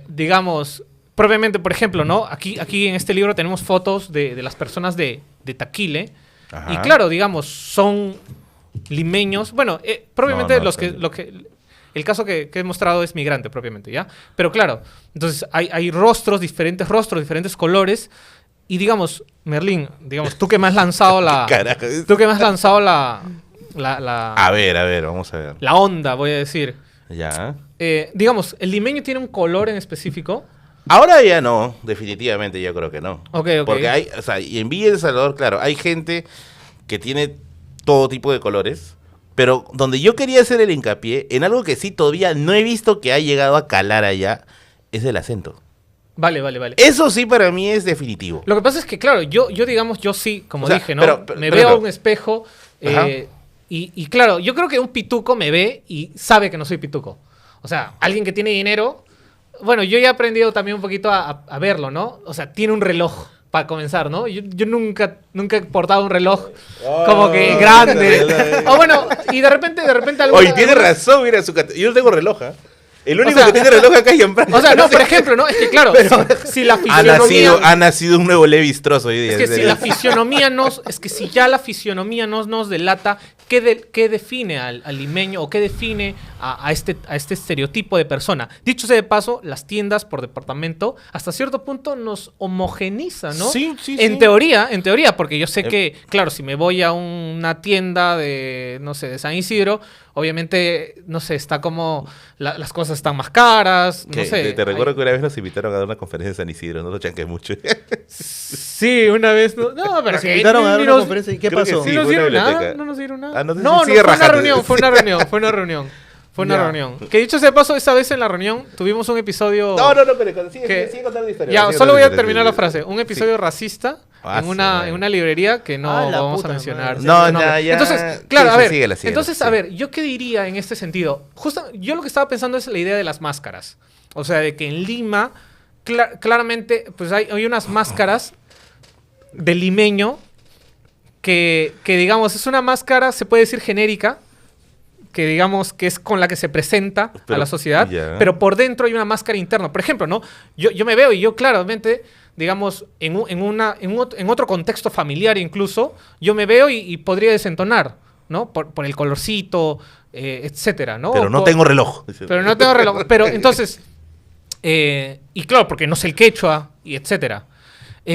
digamos, propiamente, por ejemplo, ¿no? Aquí en este libro tenemos fotos de las personas de Taquile. Ajá. Y claro, digamos, son limeños. Bueno, propiamente No, el caso que he mostrado es migrante, propiamente, ¿ya? Pero claro, entonces hay rostros, diferentes colores. Y digamos, Merlín, digamos, tú que me has lanzado la... Carajo. Tú que me has lanzado la A ver, vamos a ver. la onda, voy a decir. Ya. Digamos, ¿el limeño tiene un color en específico? Ahora ya no, definitivamente yo creo que no. Ok. Porque hay, o sea, y en Villa El Salvador, claro, hay gente que tiene todo tipo de colores, pero donde yo quería hacer el hincapié, en algo que sí todavía no he visto que ha llegado a calar allá, es el acento. Vale. Eso sí para mí es definitivo. Lo que pasa es que, claro, yo digamos, yo sí, como O sea, dije, ¿no? pero, me por veo a ejemplo. un espejo Ajá. y claro, yo creo que un pituco me ve y sabe que no soy pituco. O sea, alguien que tiene dinero... Bueno, yo ya he aprendido también un poquito a verlo, ¿no? O sea, tiene un reloj, para comenzar, ¿no? Yo nunca he portado un reloj como que grande. O bueno, y de repente alguna... Oye, tiene razón, mira, yo no tengo reloj, ¿ah? El único sea, que tiene reloj acá es Gianfranco. O sea, no, por ejemplo, ¿no? Es que claro, si la fisionomía... Ha nacido un nuevo Levi Strauss hoy día. Es que en si serio. la fisionomía si ya la fisionomía nos delata, ¿qué define al limeño o qué define a este estereotipo de persona? Dicho sea de paso, las tiendas por departamento hasta cierto punto nos homogenizan, ¿no? Sí. En teoría, porque yo sé que, claro, si me voy a una tienda de, no sé, de San Isidro, obviamente, no sé, está como, las cosas están más caras, no sé. Te recuerdo que una vez nos invitaron a dar una conferencia en San Isidro, no lo chanques mucho. Sí, una vez. No, pero Nos que invitaron a dar ni una nos- conferencia y ¿qué Creo que pasó? sí. ¿Sí nos fue una dieron nada? biblioteca. ¿No nos dieron nada? Ah, no sé si no, sigue fue una rajando. reunión, fue una reunión. Que dicho sea de paso, esa vez en la reunión tuvimos un episodio... No, pero sigue contando la historia. Ya, sigue solo voy a contando terminar la historia. frase. Un episodio racista Ah, en sí, una bueno. librería que no Ah, la vamos a puta mencionar. madre. No, el nombre. ya. Entonces, claro, Sí, a ver. síguela, Entonces, sí. a ver, ¿yo qué diría en este sentido? Justo, yo lo que estaba pensando es la idea de las máscaras. O sea, de que en Lima, claramente, pues hay unas máscaras de limeño que digamos, es una máscara, se puede decir genérica, que digamos que es con la que se presenta a Pero, la sociedad, ya. pero por dentro hay una máscara interna. Por ejemplo, ¿no? Yo me veo y yo claramente, digamos, en otro contexto familiar incluso, yo me veo y podría desentonar, ¿no? Por el colorcito, etcétera, ¿no? Pero O no por- tengo reloj. Pero no tengo reloj. Pero entonces, y claro, porque no sé el quechua y etcétera.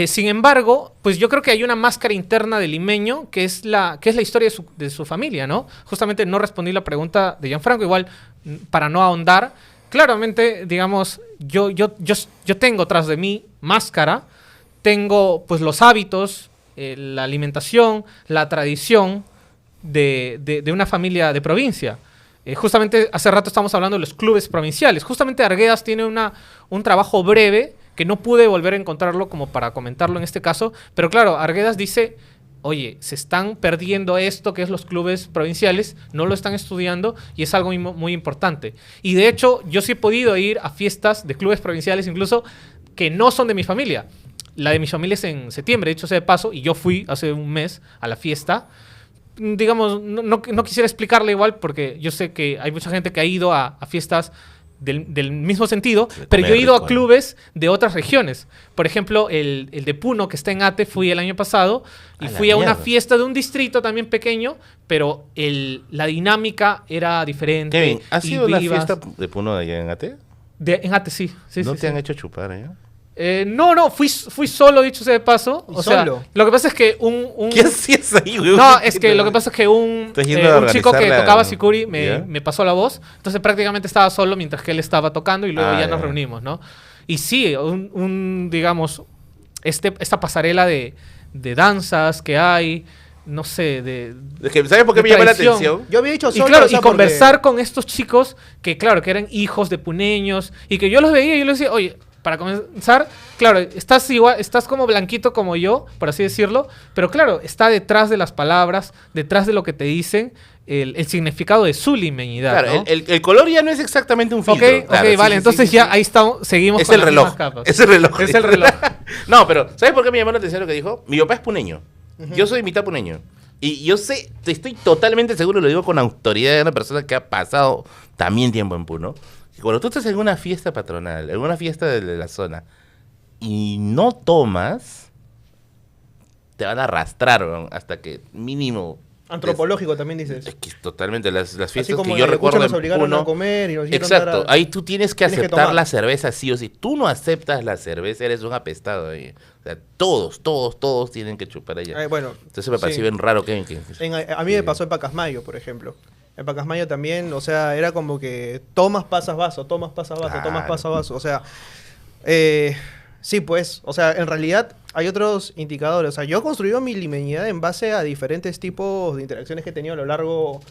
Sin embargo, pues yo creo que hay una máscara interna del limeño que es la historia de su familia, ¿no? Justamente no respondí la pregunta de Gianfranco, igual para no ahondar. Claramente, digamos, yo tengo tras de mí máscara, tengo pues los hábitos, la alimentación, la tradición de una familia de provincia. Justamente hace rato estamos hablando de los clubes provinciales. Justamente Arguedas tiene un trabajo breve que no pude volver a encontrarlo como para comentarlo en este caso. Pero claro, Arguedas dice, oye, se están perdiendo esto que es los clubes provinciales, no lo están estudiando y es algo muy importante. Y de hecho, yo sí he podido ir a fiestas de clubes provinciales incluso que no son de mi familia. La de mi familia es en septiembre, dicho sea de paso, y yo fui hace un mes a la fiesta. Digamos, no quisiera explicarle igual porque yo sé que hay mucha gente que ha ido a fiestas del mismo sentido, pero yo he ido a clubes de otras regiones. Por ejemplo, el de Puno, que está en Ate, fui el año pasado y fui a una fiesta de un distrito también pequeño, pero la dinámica era diferente. Kevin, ¿has y ido a la ibas- fiesta de Puno de allá en Ate? En Ate, sí. ¿No sí, te han sí. hecho chupar allá? No, fui solo, dicho sea de paso. ¿Y O sea, solo? lo que pasa es que un... ¿Qué hacías ahí, güey? No, es que lo que pasa es que Estás yendo a un chico que organizar la- tocaba Sicuri ¿Ya? me pasó la voz. Entonces prácticamente estaba solo mientras que él estaba tocando y luego Ah, ya nos ya. reunimos, ¿no? Y sí, digamos, esta pasarela de danzas que hay, no sé, Es que, ¿sabes por qué de me llama la tradición. atención? Yo había dicho y solo, claro, o sea, y conversar con estos chicos que, claro, que eran hijos de puneños y que yo los veía y yo les decía, oye, para comenzar, claro, estás igual, estás como blanquito como yo, por así decirlo, pero claro, está detrás de las palabras, detrás de lo que te dicen, el significado de su limeñidad, Claro, ¿no? el color ya no es exactamente un filtro. Ok, Claro, sí, vale, sí, entonces sí, ya sí. ahí estamos, seguimos Es con el las reloj. mismas capas. Es el reloj. Es el reloj. No, pero ¿sabes por qué me llamó la atención lo que dijo? Mi papá es puneño. Yo soy mitad puneño. Y yo sé, estoy totalmente seguro, lo digo con autoridad de una persona que ha pasado también tiempo en Puno. Que cuando tú estás en una fiesta patronal, en una fiesta de la zona, y no tomas, te van a arrastrar, weón, hasta que mínimo... Antropológico también dices. Es que totalmente, las Así fiestas como que yo de recuerdo nos en obligaron Puno... a comer y nos hicieron dar Exacto, a- ahí tú tienes que Tienes que aceptar tomar. la cerveza sí o sí. Tú no aceptas la cerveza, eres un apestado ahí. O sea, todos tienen que chupar allá. Bueno, Entonces me pareció sí. bien raro que... A mí me pasó en Pacasmayo, por ejemplo. En Pacasmayo también, o sea, era como que tomas, pasas vaso, tomas, pasas vaso, tomas, Claro. pasas vaso. O sea, sí, pues, o sea, en realidad hay otros indicadores. O sea, yo he construido mi limeñidad en base a diferentes tipos de interacciones que he tenido a lo largo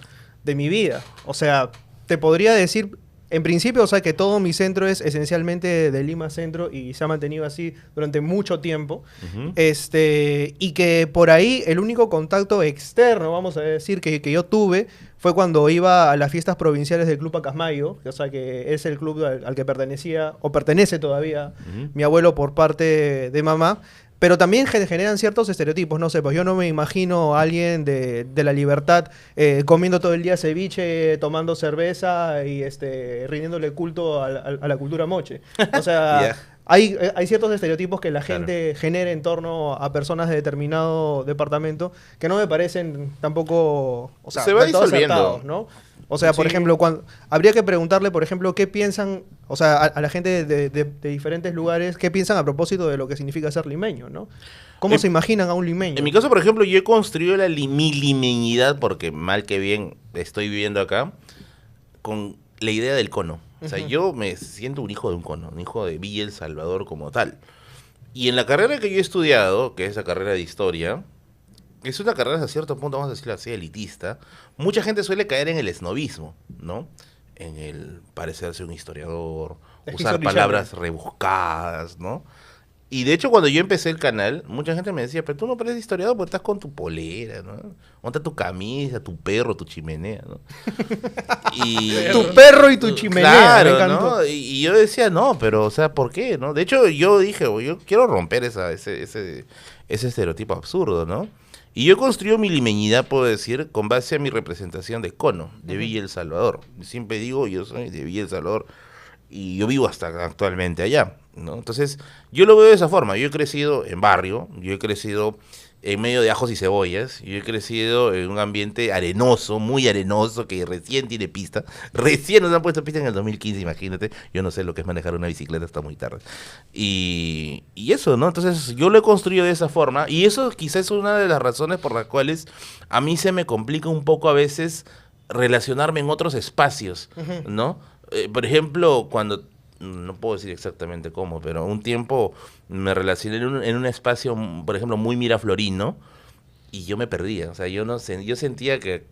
de mi vida. O sea, te podría decir, en principio, o sea, que todo mi centro es esencialmente de Lima Centro y se ha mantenido así durante mucho tiempo. Ujú. Y que por ahí el único contacto externo, vamos a decir, que yo tuve fue cuando iba a las fiestas provinciales del Club Pacasmayo, o sea, que es el club al que pertenecía, o pertenece todavía, Ujú. mi abuelo por parte de mamá. Pero también generan ciertos estereotipos, no sé, pues yo no me imagino a alguien de La Libertad comiendo todo el día ceviche, tomando cerveza y rindiéndole culto a la cultura moche. O sea, Ya. hay ciertos estereotipos que la Claro. gente genera en torno a personas de determinado departamento que no me parecen tampoco, o sea, Se va del todo disolviendo. acertados, ¿no? O sea, por Sí. ejemplo, habría que preguntarle, por ejemplo, qué piensan, o sea, a la gente de diferentes lugares, qué piensan a propósito de lo que significa ser limeño, ¿no? ¿Cómo En- se imaginan a un limeño? En mi caso, por ejemplo, yo he construido mi limeñidad, porque mal que bien estoy viviendo acá, con la idea del cono. O sea, Ujú. yo me siento un hijo de un cono, un hijo de Villa El Salvador como tal. Y en la carrera que yo he estudiado, que es la carrera de historia, que es una carrera hasta cierto punto, vamos a decirlo así, elitista, mucha gente suele caer en el esnovismo, ¿no? En el parecerse un historiador, Es que usar hizo palabras rebuscadas, ¿no? Y de hecho, cuando yo empecé el canal, mucha gente me decía, pero tú no pareces historiador porque estás con tu polera, ¿no? Monta tu camisa, tu perro, tu chimenea, ¿no? Y... Tu perro y tu chimenea, me Claro, encantó. ¿no? Y yo decía, no, pero, o sea, ¿por qué, no? De hecho, yo dije, yo quiero romper ese estereotipo absurdo, ¿no? Y yo construí mi limeñidad, puedo decir, con base a mi representación de cono, de Villa El Salvador. Siempre digo, yo soy de Villa El Salvador y yo vivo hasta actualmente allá, ¿no? Entonces, yo lo veo de esa forma. Yo he crecido en barrio, yo he crecido en medio de ajos y cebollas, yo he crecido en un ambiente arenoso, muy arenoso, que recién tiene pista. Recién nos han puesto pista en el 2015, imagínate. Yo no sé lo que es manejar una bicicleta hasta muy tarde. Y eso, ¿no? Entonces, yo lo he construido de esa forma, y eso quizás es una de las razones por las cuales a mí se me complica un poco a veces relacionarme en otros espacios, Ujú. ¿no? Por ejemplo, cuando, no puedo decir exactamente cómo, pero un tiempo me relacioné en un espacio, por ejemplo, muy miraflorino, y yo me perdía. O sea, yo sentía que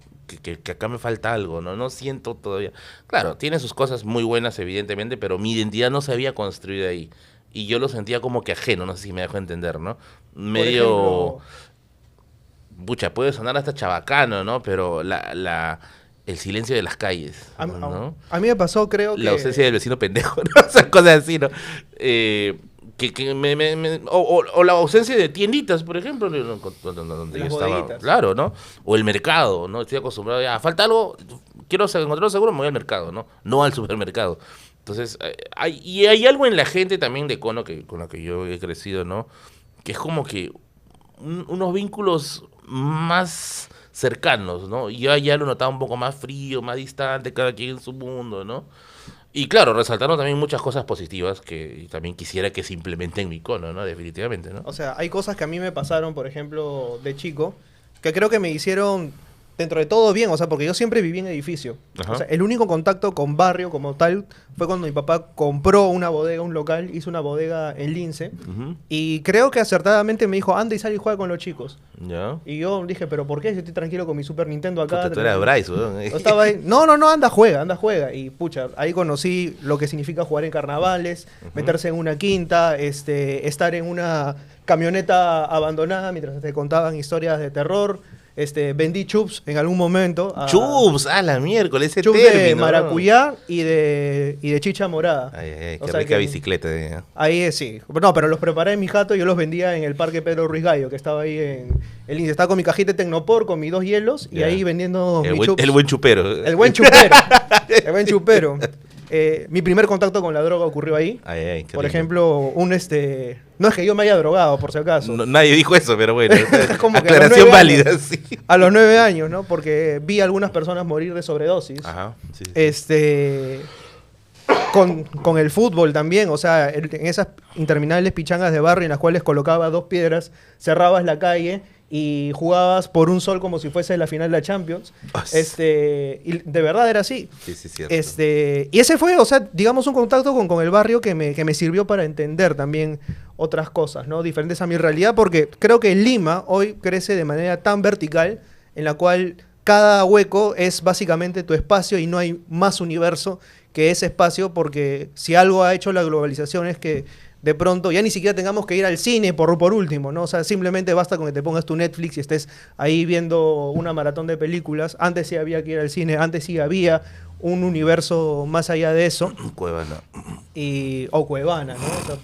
acá me falta algo, ¿no? No siento todavía. Claro, tiene sus cosas muy buenas, evidentemente, pero mi identidad no se había construido ahí. Y yo lo sentía como que ajeno, no sé si me dejo entender, ¿no? Por Medio... ejemplo, Pucha, puede sonar hasta chabacano, ¿no? Pero el silencio de las calles, a, ¿no? a mí me pasó, creo que... La ausencia del vecino pendejo, ¿no? O sea, cosas así, ¿no? O la ausencia de tienditas, por ejemplo, donde yo Las estaba. bodeguitas. Claro, ¿no? O el mercado, ¿no? Estoy acostumbrado ya, falta algo, quiero encontrarlo seguro, me voy al mercado, ¿no? No al supermercado. Entonces, hay algo en la gente también de Cono con la que yo he crecido, ¿no? Que es como que unos vínculos más cercanos, ¿no? Yo ya lo notaba un poco más frío, más distante, cada quien en su mundo, ¿no? Y claro, resaltaron también muchas cosas positivas que también quisiera que se implementen en mi cono, ¿no? Definitivamente, ¿no? O sea, hay cosas que a mí me pasaron, por ejemplo, de chico, que creo que me hicieron, dentro de todo, bien. O sea, porque yo siempre viví en edificio. Ajá. O sea, el único contacto con barrio como tal fue cuando mi papá compró una bodega, un local, hizo una bodega en Lince. Ujú. Y creo que acertadamente me dijo, anda y sal y juega con los chicos. Ya. Y yo dije, ¿pero por qué? Yo estoy tranquilo con mi Super Nintendo acá. Puta, tú eras Bryce, weón. Yo estaba ahí, no, anda, juega. Y pucha, ahí conocí lo que significa jugar en carnavales, meterse en una quinta, estar en una camioneta abandonada mientras te contaban historias de terror. Vendí chups en algún momento. Chups, a la miércoles, ese Chups término. de ¿no? maracuyá y de chicha morada. Ay, O qué sea rica que- bicicleta. Ahí sí. No, pero los preparé en mi jato y yo los vendía en el Parque Pedro Ruiz Gallo, que estaba ahí en el Lince. Estaba con mi cajita de Tecnopor, con mis 2 hielos, y Ya. ahí vendiendo El mis buen, chups. el buen chupero. El buen chupero. El buen chupero. Mi primer contacto con la droga ocurrió ahí. Qué Por rico. ejemplo, no es que yo me haya drogado, por si acaso. No, nadie dijo eso, pero bueno. Como que a los aclaración 9 válida, años. sí. A los 9 años, ¿no? Porque vi a algunas personas morir de sobredosis. Ajá, sí. Con el fútbol también, o sea, en esas interminables pichangas de barrio en las cuales colocabas 2 piedras, cerrabas la calle y jugabas por un sol como si fuese la final de la Champions. Ah, Y de verdad era así. Sí, cierto. Y ese fue, o sea, digamos, un contacto con el barrio que me sirvió para entender también otras cosas, ¿no? Diferentes a mi realidad, porque creo que Lima hoy crece de manera tan vertical en la cual cada hueco es básicamente tu espacio y no hay más universo que ese espacio, porque si algo ha hecho la globalización es que de pronto ya ni siquiera tengamos que ir al cine por último, ¿no? O sea, simplemente basta con que te pongas tu Netflix y estés ahí viendo una maratón de películas. Antes sí había que ir al cine, antes sí había un universo más allá de eso. Cuevana. O Cuevana, ¿no? O sea,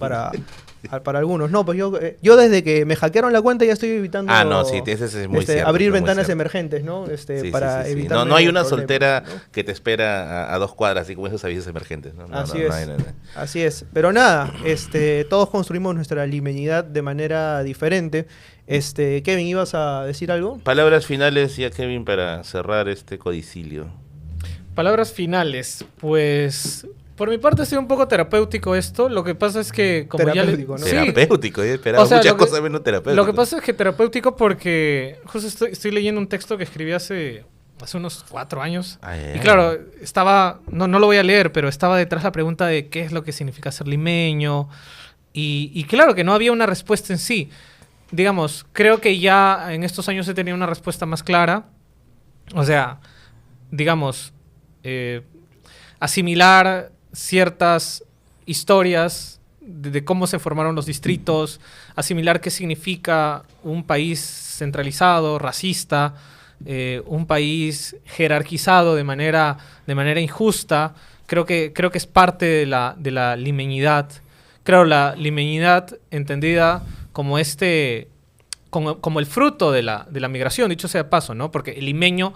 para algunos. No, pues yo desde que me hackearon la cuenta ya estoy evitando No, sí, ese es muy cierto. abrir es muy ventanas cierto. emergentes, ¿no? Sí, para sí, sí, sí. evitar. No hay una soltera que te espera a 2 cuadras, así como esos avisos emergentes. No, Así no, es. no. Así es. Pero nada, todos construimos nuestra limeñidad de manera diferente. Kevin, ¿ibas a decir algo? Palabras finales ya, Kevin, para cerrar este codicilio. Palabras finales, pues por mi parte ha sido un poco terapéutico esto. Lo que pasa es que como Terapéutico, ¿no? Sí. Terapéutico, yo esperaba O sea, muchas lo que- cosas menos terapéutico. Lo que pasa es que terapéutico porque justo estoy leyendo un texto que escribí hace unos 4 años. Y claro, no lo voy a leer, pero estaba detrás la pregunta de qué es lo que significa ser limeño. Y claro que no había una respuesta en sí. Digamos, creo que ya en estos años he tenido una respuesta más clara. O sea, digamos, asimilar ciertas historias de cómo se formaron los distritos, asimilar qué significa un país centralizado, racista, un país jerarquizado de manera injusta. Creo que es parte de la limeñidad. Claro, la limeñidad entendida como como el fruto de la migración, dicho sea de paso, ¿no? Porque el limeño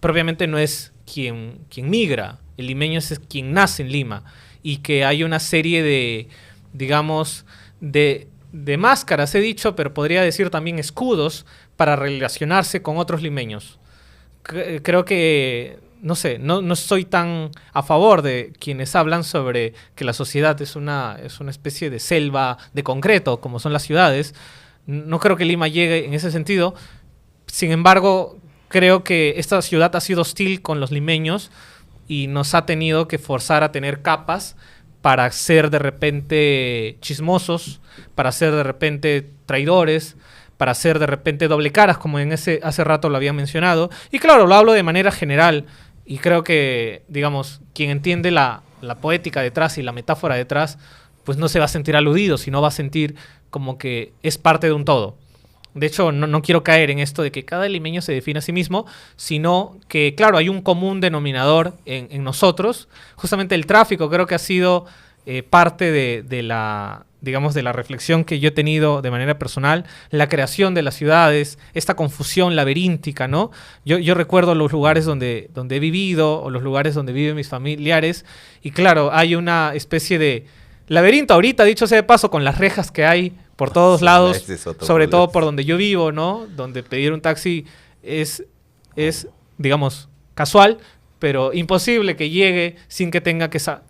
propiamente no es quien migra, el limeño es quien nace en Lima, y que hay una serie de, digamos, de máscaras, he dicho, pero podría decir también escudos para relacionarse con otros limeños. Creo que, no sé, no estoy tan a favor de quienes hablan sobre que la sociedad es una especie de selva de concreto, como son las ciudades. No creo que Lima llegue en ese sentido. Sin embargo, creo que esta ciudad ha sido hostil con los limeños y nos ha tenido que forzar a tener capas para ser de repente chismosos, para ser de repente traidores, para ser de repente doble caras, como hace rato lo había mencionado. Y claro, lo hablo de manera general y creo que, digamos, quien entiende la poética detrás y la metáfora detrás, pues no se va a sentir aludido, sino va a sentir como que es parte de un todo. De hecho, no quiero caer en esto de que cada limeño se define a sí mismo, sino que, claro, hay un común denominador en nosotros. Justamente el tráfico creo que ha sido parte de la reflexión que yo he tenido de manera personal, la creación de las ciudades, esta confusión laberíntica, ¿no? Yo recuerdo los lugares donde he vivido o los lugares donde viven mis familiares y, claro, hay una especie de laberinto ahorita, dicho sea de paso, con las rejas que hay por todos lados, sobre todo por donde yo vivo, ¿no? Donde pedir un taxi es digamos, casual, pero imposible que llegue sin que tenga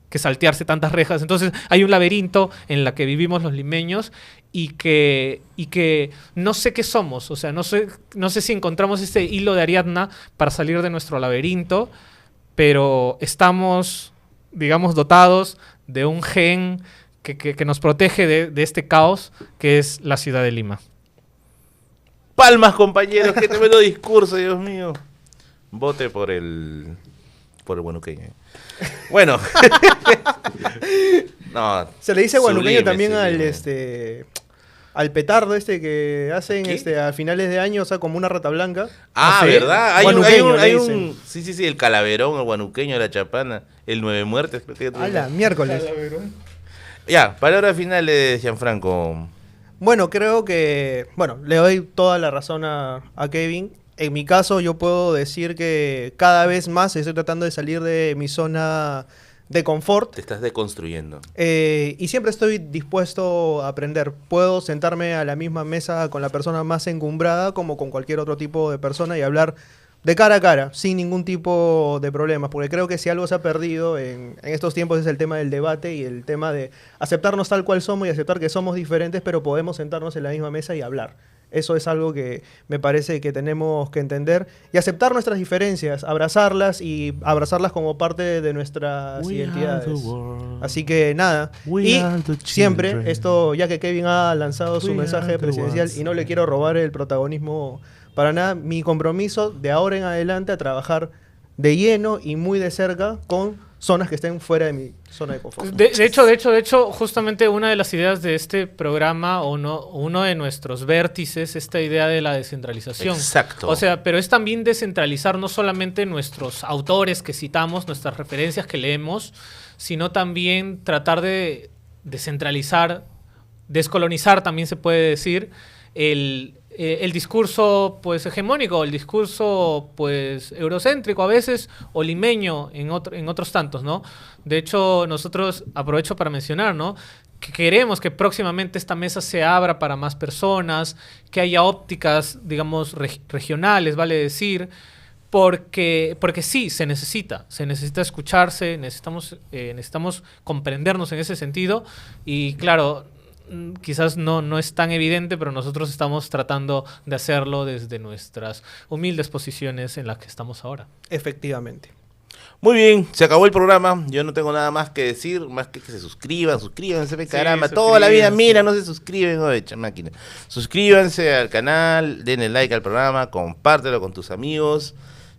que saltearse tantas rejas. Entonces hay un laberinto en la que vivimos los limeños y que no sé qué somos. O sea, no sé si encontramos este hilo de Ariadna para salir de nuestro laberinto, pero estamos, digamos, dotados de un gen que nos protege de este caos que es la ciudad de Lima. Palmas, compañeros, qué tremendo discurso, Dios mío. Vote por el huanuqueño. Bueno. No, Se le dice guanuqueño sublime, también sublime. al petardo que hacen ¿Qué? a finales de año, o sea, como una rata blanca. Ah, ¿sí? ¿verdad? Guanuqueño le dicen. Sí, el calaverón, el guanuqueño, la chapana, el 9 muertes. Creo que ¡Hala! Miércoles. Ya, palabras finales, Gianfranco. Bueno, creo que... Bueno, le doy toda la razón a Kevin. En mi caso, yo puedo decir que cada vez más estoy tratando de salir de mi zona de confort. Te estás deconstruyendo. Y siempre estoy dispuesto a aprender. Puedo sentarme a la misma mesa con la persona más encumbrada como con cualquier otro tipo de persona y hablar de cara a cara, sin ningún tipo de problemas. Porque creo que si algo se ha perdido en estos tiempos es el tema del debate y el tema de aceptarnos tal cual somos y aceptar que somos diferentes, pero podemos sentarnos en la misma mesa y hablar. Eso es algo que me parece que tenemos que entender y aceptar nuestras diferencias, abrazarlas y abrazarlas como parte de nuestras identidades. Así que nada, y siempre esto, ya que Kevin ha lanzado su mensaje presidencial y no le quiero robar el protagonismo para nada, mi compromiso de ahora en adelante a trabajar de lleno y muy de cerca con zonas que estén fuera de mi zona de confort. De hecho, justamente una de las ideas de este programa, uno de nuestros vértices, esta idea de la descentralización. Exacto. O sea, pero es también descentralizar no solamente nuestros autores que citamos, nuestras referencias que leemos, sino también tratar de descentralizar, descolonizar también se puede decir, el discurso pues hegemónico, el discurso pues eurocéntrico a veces, o limeño en otros tantos, ¿no? De hecho, nosotros, aprovecho para mencionar, ¿no?, que queremos que próximamente esta mesa se abra para más personas, que haya ópticas, digamos, regionales, vale decir, porque sí, se necesita escucharse, necesitamos comprendernos en ese sentido, y claro, quizás no es tan evidente, pero nosotros estamos tratando de hacerlo desde nuestras humildes posiciones en las que estamos ahora. Efectivamente. Muy bien, se acabó el programa. Yo no tengo nada más que decir, más que se suscríbanse, caramba. Toda la vida, mira, no se suscriben, oye, máquina. Suscríbanse al canal, denle like al programa, compártelo con tus amigos.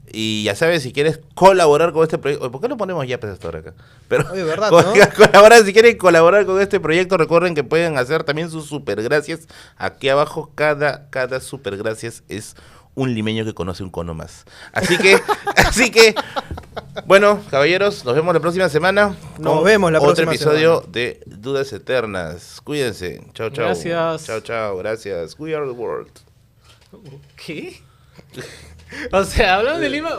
Y ya sabes, si quieres colaborar con este proyecto, ¿por qué no ponemos ya hasta ahora acá? Pero oye, ¿verdad, no? si quieren colaborar con este proyecto, recuerden que pueden hacer también sus super gracias. Aquí abajo, cada super gracias es un limeño que conoce un cono más. Así que, bueno, caballeros, nos vemos la próxima semana. Nos vemos la próxima semana. Otro episodio semana de Dudas Eternas. Cuídense. Chao, chao. Gracias. Chao, gracias. We are the world. ¿Qué? O sea, hablando de Lima...